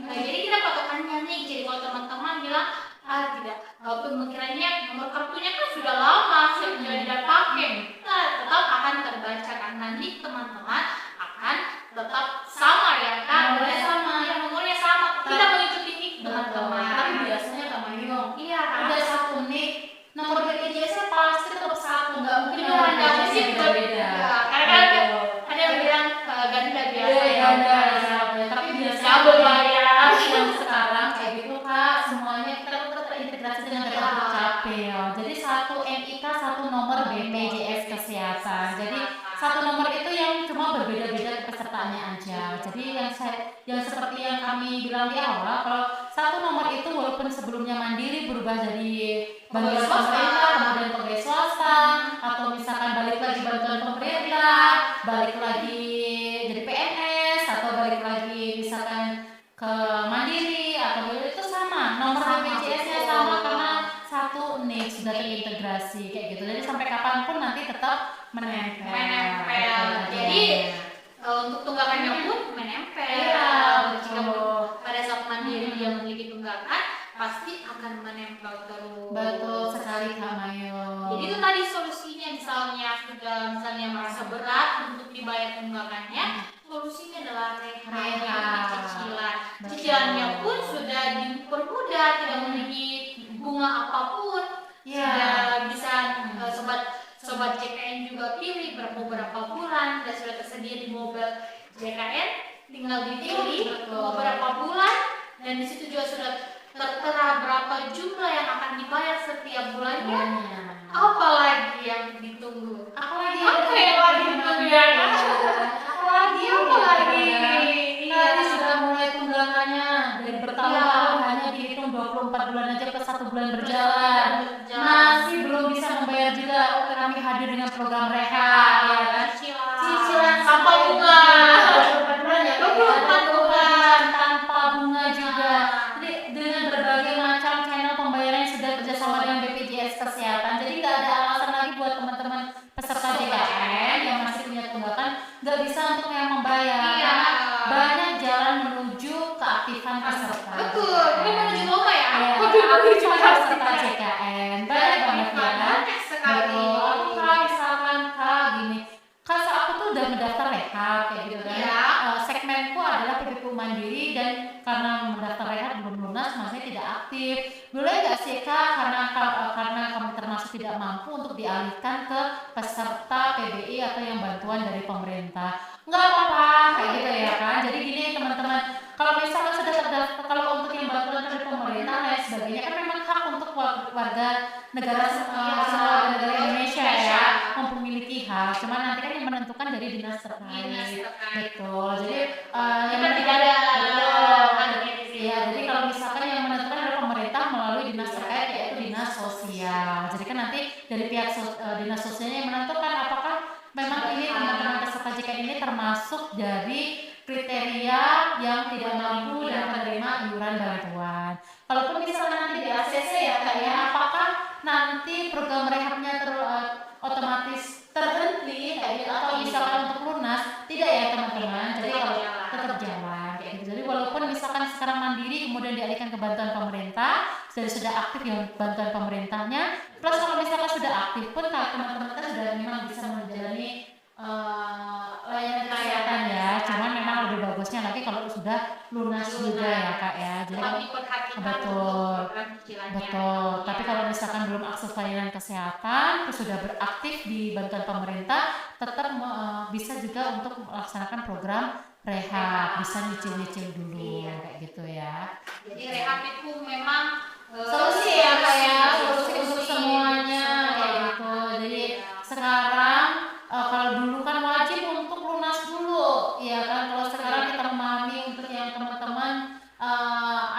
[SPEAKER 2] jadi kita patokannya nih, jadi kalau teman-teman bilang tidak, pemikirannya nomor kartunya kan sudah lama sudah tidak pakai, nah, tetap akan terbaca kan, nanti teman-teman akan tetap sama ya kan,
[SPEAKER 3] Nomornya sama.
[SPEAKER 2] ya, nomornya sama, kita mengikuti nik teman-teman.
[SPEAKER 3] Tapi biasanya Kak Mayu,
[SPEAKER 2] Iya kan?
[SPEAKER 3] udah satu nik, nomor BPJS-nya pasti tetap satu, nggak mungkin
[SPEAKER 2] Iya,
[SPEAKER 3] nomor
[SPEAKER 2] nggak
[SPEAKER 3] BPJS-nya
[SPEAKER 2] mungkin
[SPEAKER 3] beda-beda.
[SPEAKER 2] karena ada yang bilang ganda biasa
[SPEAKER 3] Iya,
[SPEAKER 2] ya,
[SPEAKER 3] ganda, tapi biasanya
[SPEAKER 2] double bayar.
[SPEAKER 3] yang sekarang kayak gitu Kak, semuanya kita tetap terintegrasi dengan data dukcapil. Jadi satu NIK, satu nomor BPJS Kesehatan. Jadi satu nomor itu yang cuma berbeda-beda pesertaannya aja. Jadi yang seperti yang kami bilang di awal, kalau satu nomor itu walaupun sebelumnya mandiri berubah dari bantuan pemerintah kemudian pegawai swasta, atau misalkan balik lagi bantuan pemerintah, balik lagi jadi PNS, atau balik lagi misalkan ke mandiri atau itu sama, nomor BPJS-nya sama karena satu nik sudah terintegrasi kayak gitu. Jadi sampai kapanpun nanti tetap menempel.
[SPEAKER 2] Jadi untuk tunggakannya pun menempel.
[SPEAKER 3] Iya,
[SPEAKER 2] Jika
[SPEAKER 3] betul.
[SPEAKER 2] pada saat mandiri dia memiliki tunggakan, pasti akan menempel terus.
[SPEAKER 3] Betul sekali Kak Mayo.
[SPEAKER 2] Jadi itu tadi solusinya, misalnya merasa berat untuk dibayar tunggakannya, solusinya adalah rehat cicilan.
[SPEAKER 3] Betul.
[SPEAKER 2] Cicilannya pun sudah dipermudah, tidak memiliki bunga apapun.
[SPEAKER 3] Iya.
[SPEAKER 2] Sudah bisa sobat JKN juga pilih beberapa bulan, dan sudah tersedia di mobil JKN, tinggal dipilih
[SPEAKER 3] Betul.
[SPEAKER 2] beberapa bulan, dan di situ juga sudah tertera berapa jumlah yang akan dibayar setiap bulannya. Apalagi yang ditunggu?
[SPEAKER 3] Apalagi
[SPEAKER 2] Apa yang lagi ditunggu ya?
[SPEAKER 3] Apalagi tadi sudah mulai tunggakannya dari bertahun-tahun hanya dihitung 24 bulan aja ke 1 bulan berjalan. Masih belum bisa membayar juga. Oke, kami hadir dengan program rehat ya kan. Cicilan
[SPEAKER 2] tanpa bunga.
[SPEAKER 3] 24 bulan ya.
[SPEAKER 2] 24 bulan
[SPEAKER 3] tanpa bunga juga. Jadi dengan berbagai macam channel pembayaran yang sudah kerjasama dengan BPJS Kesehatan. Jadi nggak ada alasan lagi buat teman-teman peserta JKN yang masih punya tunggakan nggak bisa untuk yang membayar.
[SPEAKER 2] Iya.
[SPEAKER 3] Karena banyak jalan menuju keaktifan peserta.
[SPEAKER 2] Betul, ini menuju lomba ya?
[SPEAKER 3] Ya, aktifan peserta JKN. Banyak banget ya.
[SPEAKER 2] Banyak sekali.
[SPEAKER 3] Betul. Aku Kak, misalkan Kak gini, Kak aku tuh udah mendaftar rehat kayak gitu kan.
[SPEAKER 2] Iya.
[SPEAKER 3] Segmenku adalah PPPU Mandiri dan karena mendaftar rehat belum lunas, masih tidak aktif. Boleh nggak sih Kak, karena kami termasuk tidak mampu untuk dialihkan ke peserta PBI atau yang bantuan dari pemerintah? Nggak apa-apa, kayak gitu ya kan. Jadi gini teman-teman, kalau misalnya sudah terdaftar, kalau untuk yang bantuan dari pemerintah dan lain sebagainya, kan memang hak untuk warga negara semua negara Indonesia ya memiliki hak. Cuma nanti kan yang menentukan dari dinas terkait. Betul. Jadi yang
[SPEAKER 2] Kita tidak ada
[SPEAKER 3] ya, jadi kalau misalkan yang menentukan adalah pemerintah melalui dinas terkait yaitu dinas sosial. Jadi kan nanti dari pihak dinas sosialnya yang menentukan apakah memang ini teman-teman peserta JKN ini termasuk dari kriteria yang tidak mampu dan menerima iuran bantuan. Kalaupun misalnya nanti di ACC ya Kak ya, apakah nanti program rehabnya otomatis terhenti kayak gitu, atau misalkan untuk lunas? Tidak ya teman-teman. Jadi kalau tetap jalan kayak gitu. Jadi walaupun misalkan sekarang mandiri kemudian dialihkan ke bantuan pemerintah, sudah aktif yang bantuan pemerintahnya, plus kalau misalkan sudah aktif pun kalau teman-teman kan sudah memang bisa menjalani layanan kesehatan ya. Cuman memang lebih bagusnya lagi kalau sudah lunas juga ya Kak ya. Jadi betul. Betul. Tapi kalau misalkan belum akses layanan kesehatan terus sudah beraktif di bantuan pemerintah, tetap bisa juga untuk melaksanakan program rehab, bisa nyicil-nyicil dulu kayak gitu ya.
[SPEAKER 2] Jadi rehab itu memang
[SPEAKER 3] Solusi ya Kak ya, solusi untuk semuanya kayak gitu. Jadi sekarang kalau dulu kan wajib untuk lunas dulu, ya kan. Kalau sekarang kita memahami untuk yang teman-teman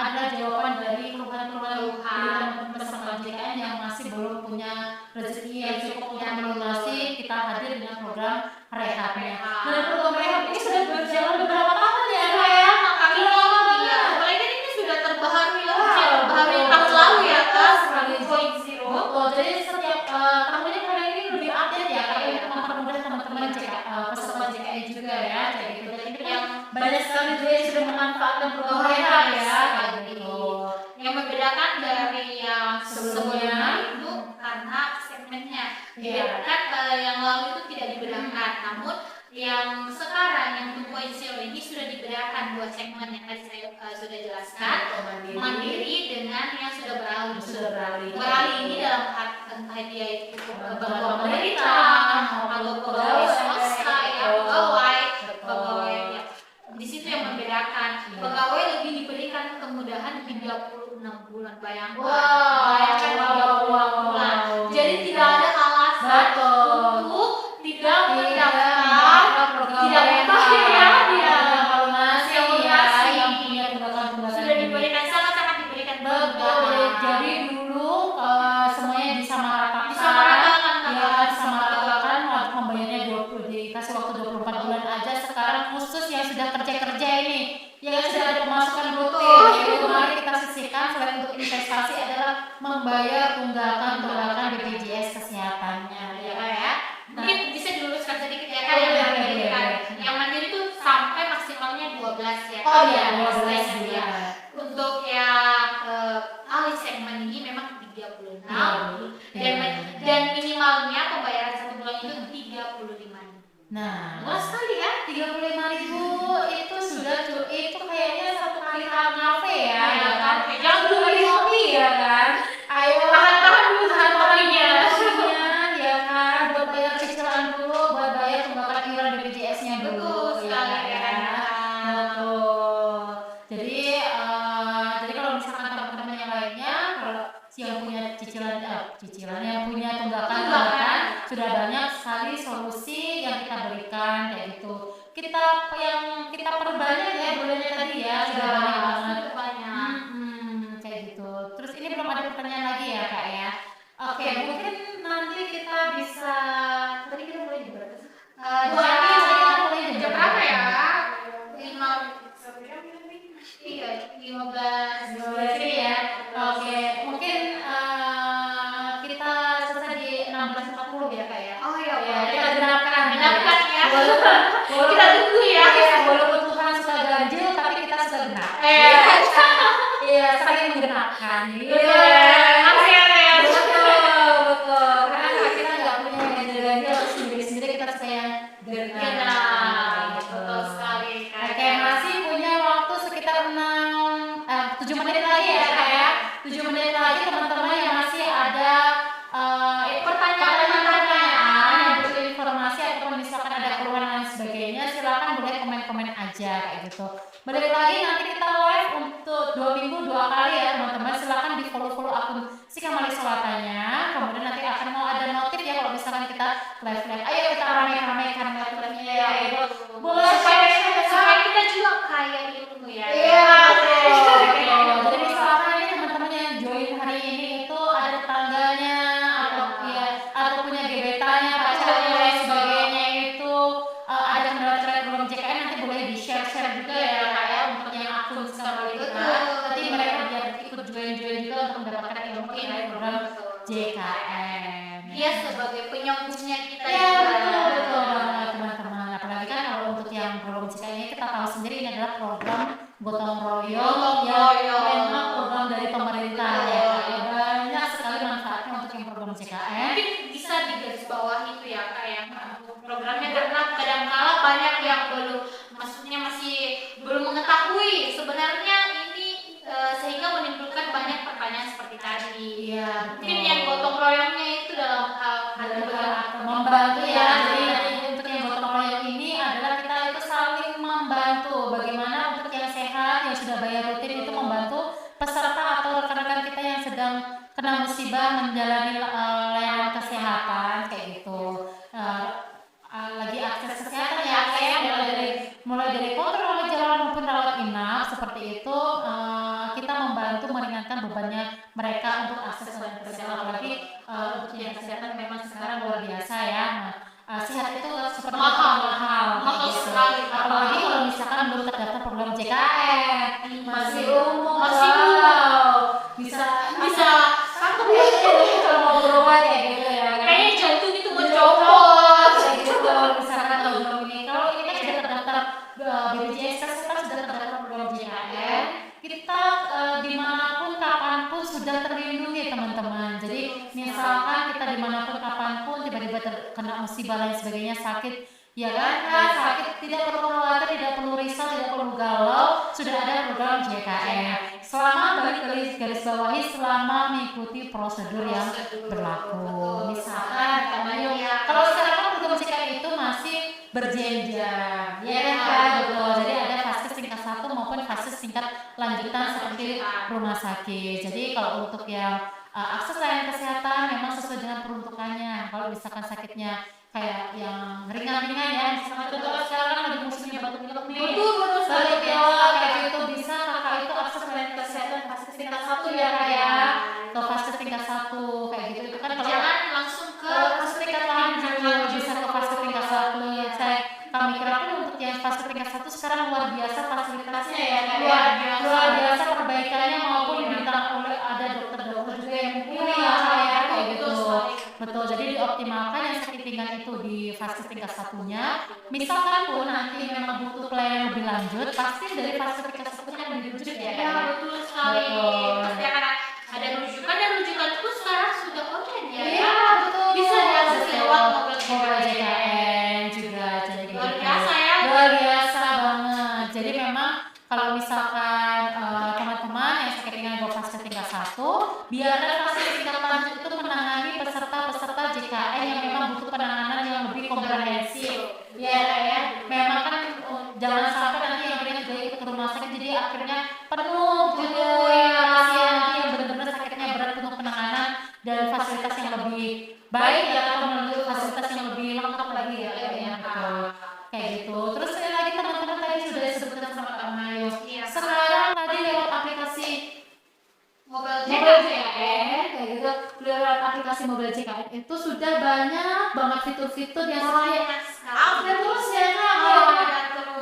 [SPEAKER 3] adalah jawaban dari keluhan-keluhan dari teman-teman peserta JKN yang masih belum punya rezeki yang cukup untuk melunasi, kita hadir dengan program rehabnya. Dan program rehab ini sudah berjalan beberapa tahun ya Kak ya.
[SPEAKER 2] apalagi kan ini sudah terbaharui tahun lalu ya Kak,
[SPEAKER 3] Betul, jadi setiap tahunnya program ini lebih update ya Kak ya, untuk teman-teman peserta JKE juga ya kayak gitu. Dan ini yang banyak sekali juga yang sudah memanfaatkan program mereka ya kayak gitu.
[SPEAKER 2] Yang membedakan dari yang
[SPEAKER 3] Sebelumnya.
[SPEAKER 2] sebelumnya itu karena segmennya.
[SPEAKER 3] Iya.
[SPEAKER 2] Kan yang lalu itu tidak dibedakan, namun yang sekarang yang 2.0 ini sudah dibedakan dua segmen yang tadi saya sudah jelaskan, mandiri dengan yang sudah beralih. Beralih ini dalam entah dia itu bantuan pemerintah atau pegawai swasta ya, pegawai ya. Di situ yang membedakan. Pegawai lebih diberikan kemudahan 36 bulan. Bayangkan. Bayangkan 36 bulan. Jadi tidak ada alasan untuk tidak mendaftar, tidak membayar dia.
[SPEAKER 3] Yang punya tunggakan
[SPEAKER 2] Sudah diberikan, sangat-sangat diberikan
[SPEAKER 3] betul. Jadi dulu semuanya disamaratakan. Disamaratakan waktu membayarnya 20, dikasih waktu 24 bulan aja. Sekarang khusus yang sudah kerja ini, yang sudah ada pemasukan rutin, yaitu mari kita sisihkan selain untuk investasi adalah membayar tunggakan BPJS kesehatannya, ya Kak ya.
[SPEAKER 2] Mungkin bisa diluruskan sedikit ya Kak, yang mandiri kan. Yang mandiri itu sampai maksimalnya 12 ya.
[SPEAKER 3] Oh iya,
[SPEAKER 2] 12
[SPEAKER 3] 12
[SPEAKER 2] ya. Untuk yang alih segmen ini memang 36 dan minimalnya pembayaran 1 bulan itu 35.000.
[SPEAKER 3] Nah,
[SPEAKER 2] Murah sekali ya.
[SPEAKER 3] 35.000 itu sudah itu kayaknya satu kali kafe ya, ya kan?
[SPEAKER 2] Jangan dulu lagi
[SPEAKER 3] kopi ya kan? Ayo
[SPEAKER 2] tahan dulu kopinya.
[SPEAKER 3] Ya kan, buat bayar cicilan dulu, buat bayar tunggakan iuran BPJS-nya dulu.
[SPEAKER 2] Betul sekali ya kan.
[SPEAKER 3] Betul. Jadi kalau misalkan teman-teman yang lainnya, kalau yang punya cicilan yang punya tunggakan sudah banyak sekali solusi yang kita berikan kayak gitu. Kita perbanyak ya bulannya tadi ya, sudah banyak banget. Kayak gitu. Terus ini belum ada pertanyaan lagi ya Kak ya. Oke, mungkin nanti kita bisa tadi kita mulai di berapa sih?
[SPEAKER 2] Jam berapa ya? 15
[SPEAKER 3] ini ya. Oke, mungkin kita selesai di 16.40 ya Kak ya.
[SPEAKER 2] Oh iya,
[SPEAKER 3] Ya, kita genapkan
[SPEAKER 2] ya.
[SPEAKER 3] Walaupun
[SPEAKER 2] Kita tunggu ya.
[SPEAKER 3] walaupun Tuhan suka ganjil tapi kita suka genap. Iya, saling menggenapkan. Betul. Karena kita nggak punya yang ganjil-ganjil, sendiri-sendiri kita suka yang genap.
[SPEAKER 2] Betul sekali.
[SPEAKER 3] Oke, masih punya waktu sekitar 7 menit lagi ya Kak ya. 7 menit lagi teman-teman yang masih ada pertanyaan yang butuh informasi atau misalkan ada keluhan dan sebagainya, silakan boleh komen-komen aja kayak gitu. Balik lagi nanti kita live untuk 2 minggu 2 kali ya teman-teman. Silakan di follow akun Sikamali Sewatanya. Kemudian nanti akan mau ada notif ya kalau misalkan kita live. Ayo kita rame-ramekan live-nya ya. Boleh
[SPEAKER 2] supaya kita juga kaya ilmu ya.
[SPEAKER 3] Jadi misalkan ini teman-teman yang join hari ini itu ada tetangganya atau punya gebetannya, pacarnya dan sebagainya itu ada kendala terkait program JKN, nanti boleh di share juga ya Kak ya untuk yang akun Sikamali kita. Nanti mereka biar ikut join juga untuk mendapatkan ilmu terkait program JKN.
[SPEAKER 2] Dia sebagai penyambungnya kita
[SPEAKER 3] Ya
[SPEAKER 2] juga.
[SPEAKER 3] betul banget teman-teman. Apalagi kan kalau untuk yang program JKN ini kita tahu sendiri ini adalah program gotong royong yang memang program dari pemerintah ya. Banyak sekali manfaatnya untuk yang program JKN.
[SPEAKER 2] Mungkin bisa digaris bawah itu ya Kak ya, programnya, karena kadang-kala banyak yang masih belum mengetahui sebenarnya ini, sehingga menimbulkan banyak pertanyaan seperti tadi.
[SPEAKER 3] Iya,
[SPEAKER 2] Mungkin yang gotong royongnya itu dalam hal
[SPEAKER 3] membantu ya. Jadi untuk yang gotong royong ini adalah kita itu saling membantu. Bagaimana untuk yang sehat yang sudah bayar rutin itu membantu peserta atau rekan-rekan kita yang sedang kena musibah menjalani layanan kesehatan kayak gitu. Lagi akses kesehatan ya kayak mulai dari kontrol gejala maupun rawat inap seperti itu, kita membantu meringankan bebannya mereka untuk akses layanan kesehatan. Apalagi untuk yang kesehatan memang sekarang luar biasa ya. Sehat itu seperti mahal gitu.
[SPEAKER 2] sekali.
[SPEAKER 3] Apalagi kalau misalkan belum terdaftar program JKN, masih umum, bisa aku kalau mau berobat kayak gitu ya.
[SPEAKER 2] Kayaknya jantung itu mencopot.
[SPEAKER 3] Kayak gitu, bisa dimanapun kapanpun tiba-tiba terkena musibah lain sebagainya, sakit, ya kan, sakit, tidak perlu khawatir, tidak perlu risau, tidak perlu galau, sudah ada program JKN. Selama garis bawahi, selama mengikuti prosedur yang berlaku. Misalkan kalau sekarang program JKN itu masih berjenjang, ya kan, betul. Jadi ada fase tingkat 1 maupun fase tingkat lanjutan seperti rumah sakit. Jadi kalau untuk yang akses layanan kesehatan memang sesuai dengan peruntukannya. Kalau misalkan sakitnya kayak yang ringan-ringan ya, misalkan contohnya sekarang lagi musimnya batuk pilek nih, batuk pilek kayak gitu, bisa kakak itu akses layanan kesehatan fase tingkat 1 ya kak ya, ke fase tingkat 1 kayak gitu. Itu kan kalau
[SPEAKER 2] Jangan langsung ke
[SPEAKER 3] fase tingkat lanjut bisa ke fase tingkat 1 ya. Kami kira pun untuk yang fase tingkat 1 sekarang luar biasa fasilitasnya ya kak ya, luar biasa perbaikannya maupun ditangani oleh ada dokter-dokter juga yang mumpuni ya kayak gitu. Betul, jadi dioptimalkan yang sakit ringan itu di fase tingkat 1-nya. Misalkan pun nanti memang butuh pelayanan lebih lanjut, pasti dari fase tingkat 1-nya akan dirujuk ya.
[SPEAKER 2] Ya betul sekali. Pasti akan ada rujukan, dan rujukan itu sekarang sudah online ya.
[SPEAKER 3] Iya betul.
[SPEAKER 2] Bisa diakses lewat mobil
[SPEAKER 3] JKN juga. Jadi
[SPEAKER 2] luar biasa ya.
[SPEAKER 3] luar biasa banget. Jadi memang kalau misalkan teman-teman yang sakit ringan di fase tingkat 1, biarkan fase tingkat lanjut itu menangani peserta-peserta JKN yang memang butuh penanganan yang lebih komprehensif. Ya, memang kan jangan sampai nanti yang ringan juga ikut ke rumah sakit, jadi akhirnya penuh gitu ya pasien yang benar-benar sakitnya berat, penuh penanganan dan fasilitas yang lebih baik ya, atau menuju fasilitas yang lebih lengkap lagi ya betul. Kayak gitu. Terus sekali lagi teman-teman tadi sudah disebutkan sama Kak Mayu. Sekarang tadi lewat aplikasi
[SPEAKER 2] Mobile
[SPEAKER 3] JKN
[SPEAKER 2] JKN.
[SPEAKER 3] kayak gitu, lewat aplikasi mobile JKN itu sudah banyak banget fitur-fitur yang update terus ya Kak.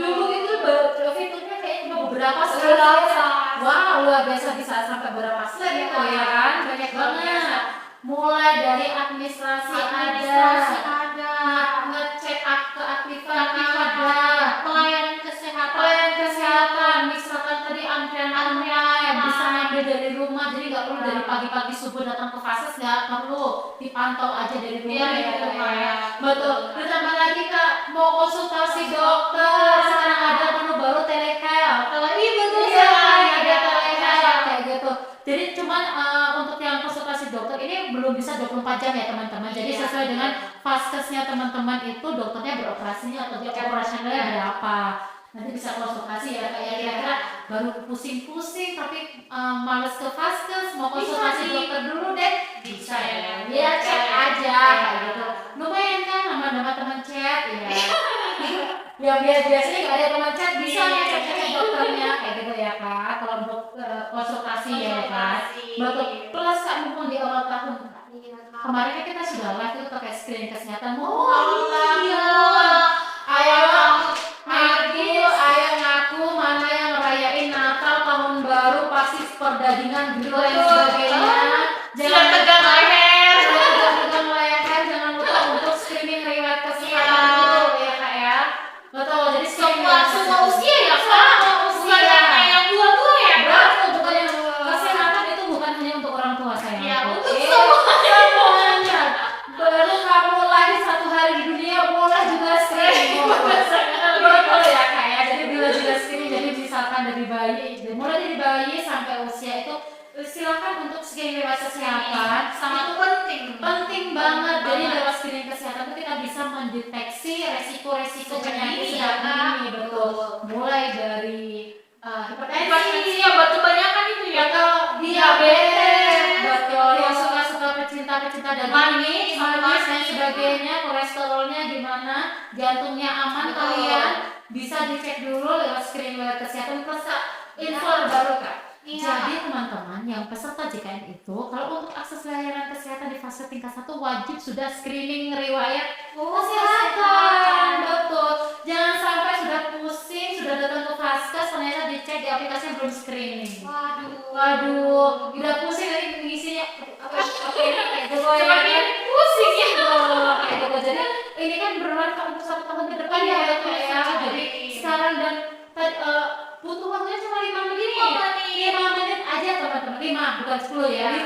[SPEAKER 3] Dulu itu fiturnya kayak cuma beberapa slide. Wah, luar biasa, bisa sampai berapa slide gitu ya kan? Banyak banget. Mulai dari administrasi ada, ngecek keaktifan ada,
[SPEAKER 2] Pelayanan
[SPEAKER 3] kesehatan, misalkan tadi antrian bisa ngambil dari rumah, jadi nggak perlu dari pagi-pagi subuh datang ke fases, nggak perlu, dipantau aja dari rumah ya. Betul. Ditambah lagi Kak, mau konsultasi dokter, sekarang ada menu baru telehealth. Kalau betul sekali, ada telehealth kayak gitu. Jadi cuman untuk yang konsultasi dokter ini belum bisa 24 jam ya teman-teman. Jadi sesuai dengan faskesnya teman-teman itu dokternya beroperasinya atau dia operasionalnya berapa. Nanti bisa konsultasi ya kayak kira-kira baru pusing-pusing tapi males ke faskes, mau konsultasi dokter dulu deh, bisa ya. Ya cek aja kayak gitu. Lumayan kan nama-nama teman chat ya. Ya biasanya nggak ada teman chat, bisa cek dokternya kayak gitu ya Kak. Kalau untuk konsultasi ya Kak. Betul. Plus Kak, mumpung di awal tahun kemarin kan kita sudah live itu terkait screening kesehatan. Iya. Ayo ngaku mana yang merayain Natal, tahun baru, pasti perdadingan grill dan sebagainya. Jangan tegang leher, jangan lupa untuk screening riwayat kesehatan dulu ya Kak ya. Betul, jadi
[SPEAKER 2] semua usia ya Kak. Bukan yang tua-tua ya.
[SPEAKER 3] Betul, bukan yang kesehatan itu bukan hanya untuk orang tua sayang.
[SPEAKER 2] Ya, untuk semuanya.
[SPEAKER 3] Baru kamu lahir 1 hari di dunia, boleh juga screening. Betul ya Kak ya. Jadi bila juga screening, jadi misalkan dari bayi, mulai dari bayi sampai usia itu silakan untuk screening riwayat kesehatan.
[SPEAKER 2] Sangat
[SPEAKER 3] penting banget. Jadi lewat screening kesehatan itu kita bisa mendeteksi resiko-resiko penyakit sedang ini. Betul. Mulai dari hipertensi,
[SPEAKER 2] ya batu banyakan itu ya.
[SPEAKER 3] atau diabetes, betul, yang suka pecinta dan manis dan sebagainya, kolesterolnya gimana, jantungnya aman, kalian bisa dicek dulu lewat screening riwayat kesehatan. Plus info baru Kak. Jadi teman-teman yang peserta JKN itu kalau untuk akses layanan kesehatan di fase tingkat 1 wajib sudah screening riwayat kesehatan. Betul. Jangan sampai sudah pusing, sudah datang ke faskes ternyata dicek di aplikasi belum screening. Waduh, udah pusing lagi ngisinya. Oke, ini kayak gitu ya.
[SPEAKER 2] Semakin pusing ya.
[SPEAKER 3] Kayak gitu. Jadi ini kan bermanfaat untuk 1 tahun ke depan ya ya. Jadi sekarang dan butuh waktunya cuma 5 menit. 5 menit aja teman teman-teman, 5 bukan 10 ya, 5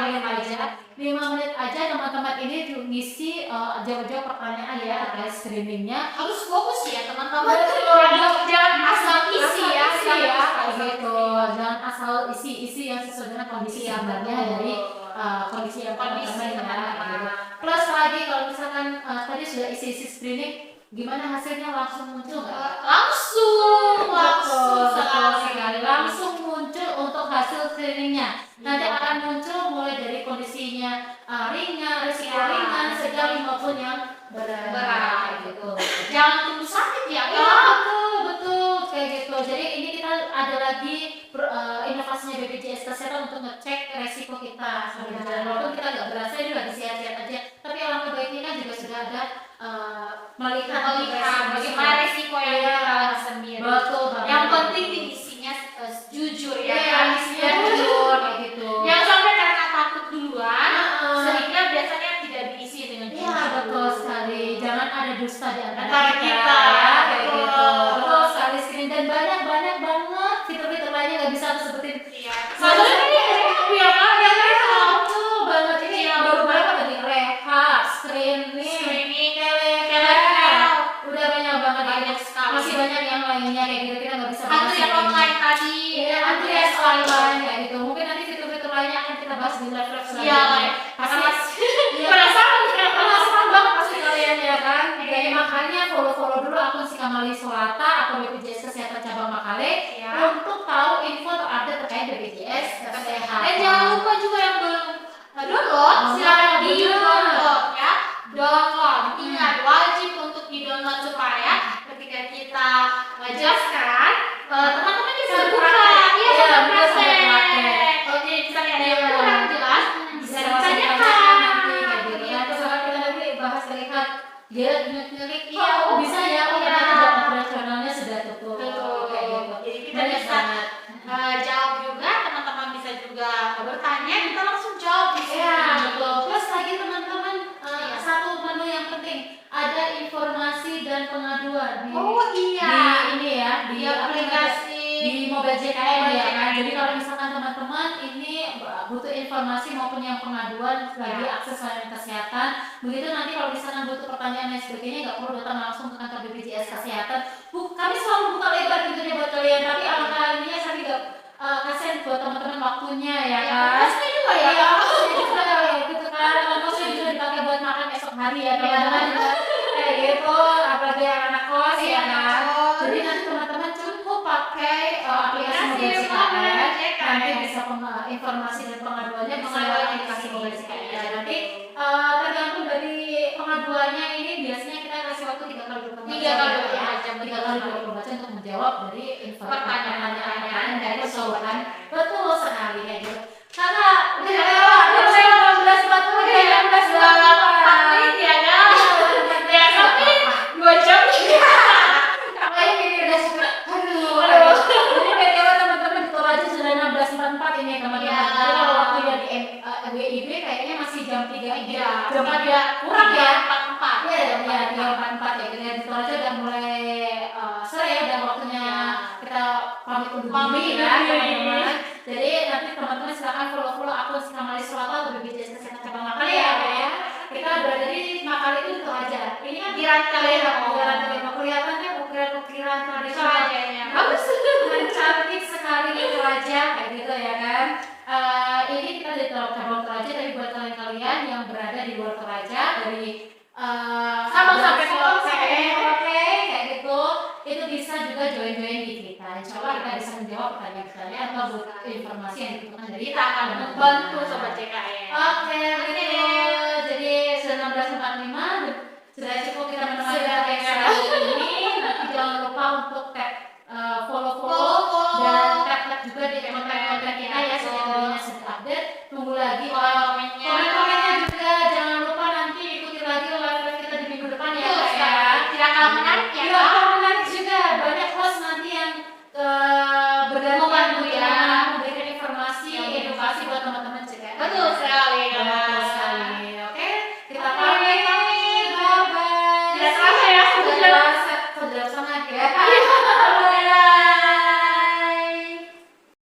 [SPEAKER 3] menit aja. 5 menit aja teman-teman ini ngisi jawab-jawab pertanyaan ya terkait screeningnya.
[SPEAKER 2] Harus fokus ya teman-teman.
[SPEAKER 3] Betul.
[SPEAKER 2] Jangan asal isi ya.
[SPEAKER 3] Gitu. Jangan asal isi yang sesuai dengan kondisi sebenarnya dari kondisi yang teman-teman ya. Gitu. Plus lagi kalau misalkan tadi sudah isi screening, gimana hasilnya langsung muncul nggak?
[SPEAKER 2] Langsung
[SPEAKER 3] sekali langsung muncul untuk hasil screeningnya. Nanti akan muncul mulai dari kondisinya ringan, risiko ringan, sedang maupun yang berat gitu.
[SPEAKER 2] Jangan tunggu sakit ya.
[SPEAKER 3] Betul kayak gitu. Jadi ini kita ada lagi inovasinya BPJS Kesehatan untuk ngecek resiko kita sebenarnya. Walaupun kita nggak berasa ini lagi sehat-sehat aja, tapi alangkah baiknya kan juga sudah ada melihat
[SPEAKER 2] bagaimana resiko yang kita alami sendiri.
[SPEAKER 3] Betul banget.
[SPEAKER 2] Yang penting isinya jujur ya.
[SPEAKER 3] Isinya jujur kayak gitu.
[SPEAKER 2] Yang sampai karena takut duluan, sehingga biasanya tidak diisi dengan jujur.
[SPEAKER 3] Iya betul sekali. Jangan ada dusta di antara
[SPEAKER 2] Antara kita,
[SPEAKER 3] ya, kayak
[SPEAKER 2] betul.
[SPEAKER 3] gitu. Betul sekali screen dan banyak banget fitur-fitur lainnya nggak bisa aku sebutin.
[SPEAKER 2] Iya. Soalnya ini ya kan,
[SPEAKER 3] Betul banget ini baru berapa tadi? Rehab, screening, udah banyak banget.
[SPEAKER 2] Banyak sekali.
[SPEAKER 3] Masih banyak yang lainnya kayak gitu kita nggak bisa bahas.
[SPEAKER 2] Antrian online tadi.
[SPEAKER 3] Iya, antrian online kayak gitu. Mungkin nanti fitur-fitur lainnya akan kita bahas di live selanjutnya.
[SPEAKER 2] Iya,
[SPEAKER 3] Penasaran banget pasti kalian ya kan. Jadi makanya follow dulu akun Sikamali Solata atau BPJS Kesehatan Cabang Makale untuk tahu info terupdate terkait BPJS Kesehatan.
[SPEAKER 2] Dan jangan lupa juga yang belum download, silakan di download ya. Download. Ingat wajib untuk di download supaya ketika kita menjelaskan teman-teman bisa buka. Iya, praktek. Kalau jadi misalnya ada yang kurang jelas, bisa ditanyakan.
[SPEAKER 3] Dia ngeklik, bisa ya, ternyata jam operasionalnya sudah tutup. Kayak gitu.
[SPEAKER 2] Jadi kita bisa jawab juga, teman-teman bisa juga bertanya, kita langsung jawab di sini.
[SPEAKER 3] Betul. Plus lagi teman-teman, satu menu yang penting, ada informasi dan pengaduan di ini ya, di
[SPEAKER 2] aplikasi
[SPEAKER 3] di mobile JKN ya kan. Jadi kalau misalkan teman-teman ini butuh informasi maupun yang pengaduan lagi akses layanan kesehatan, begitu nanti kalau misalkan butuh pertanyaan dan sebagainya nggak perlu datang langsung ke kantor BPJS Kesehatan. Kami selalu buka lebar pintunya buat kalian, tapi alangkah ininya saya juga kasihan buat teman-teman waktunya ya kan.
[SPEAKER 2] Pasti juga ya.
[SPEAKER 3] Iya, juga gitu kan. Kosnya juga dipakai buat makan esok hari ya teman-teman. Kayak gitu, apalagi yang anak kos ya kan. Jadi nanti teman-teman cukup pakai aplikasi mobile JKN, nanti bisa informasi dan pengaduannya bisa lewat aplikasi mobile JKN. Nanti tergantung dari pengaduannya ini biasanya kita kasih waktu 3 kali 24 jam, 3 kali 24 jam untuk menjawab dari pertanyaan dari keseluruhan. Betul sekali kayak gitu. Kakak, udah lewat 16.40
[SPEAKER 2] menit ya kan? Ya tapi 2 jam
[SPEAKER 3] Jadi BTW teman-teman di Toraja sudah 16.44 ini teman-teman. Jadi kalau waktunya di WIB kayaknya masih jam 3 jam 4 ya kurang ya.
[SPEAKER 2] 44.
[SPEAKER 3] Iya, 3.44 ya. Di Toraja udah mulai sore ya, udah waktunya kita pamit undur diri ya teman-teman. Jadi nanti teman-teman silakan follow akun Sikamali Solata atau BPJS Kesehatan Cabang Makale ya. Kita berada di Makale itu di Toraja. Ini kan kelihatannya ukiran tradisional. Bagus, dan cantik sekali Toraja kayak gitu ya kan. Ini kita di cabang Toraja, tapi buat kalian yang berada di luar Toraja dari
[SPEAKER 2] Sabang sampai Merauke
[SPEAKER 3] kayak gitu, itu bisa juga join di kita. Insya Allah kita bisa menjawab pertanyaan atau informasi yang dibutuhkan dari
[SPEAKER 2] Kita akan membantu Sobat JKN.
[SPEAKER 3] Oke, begitu.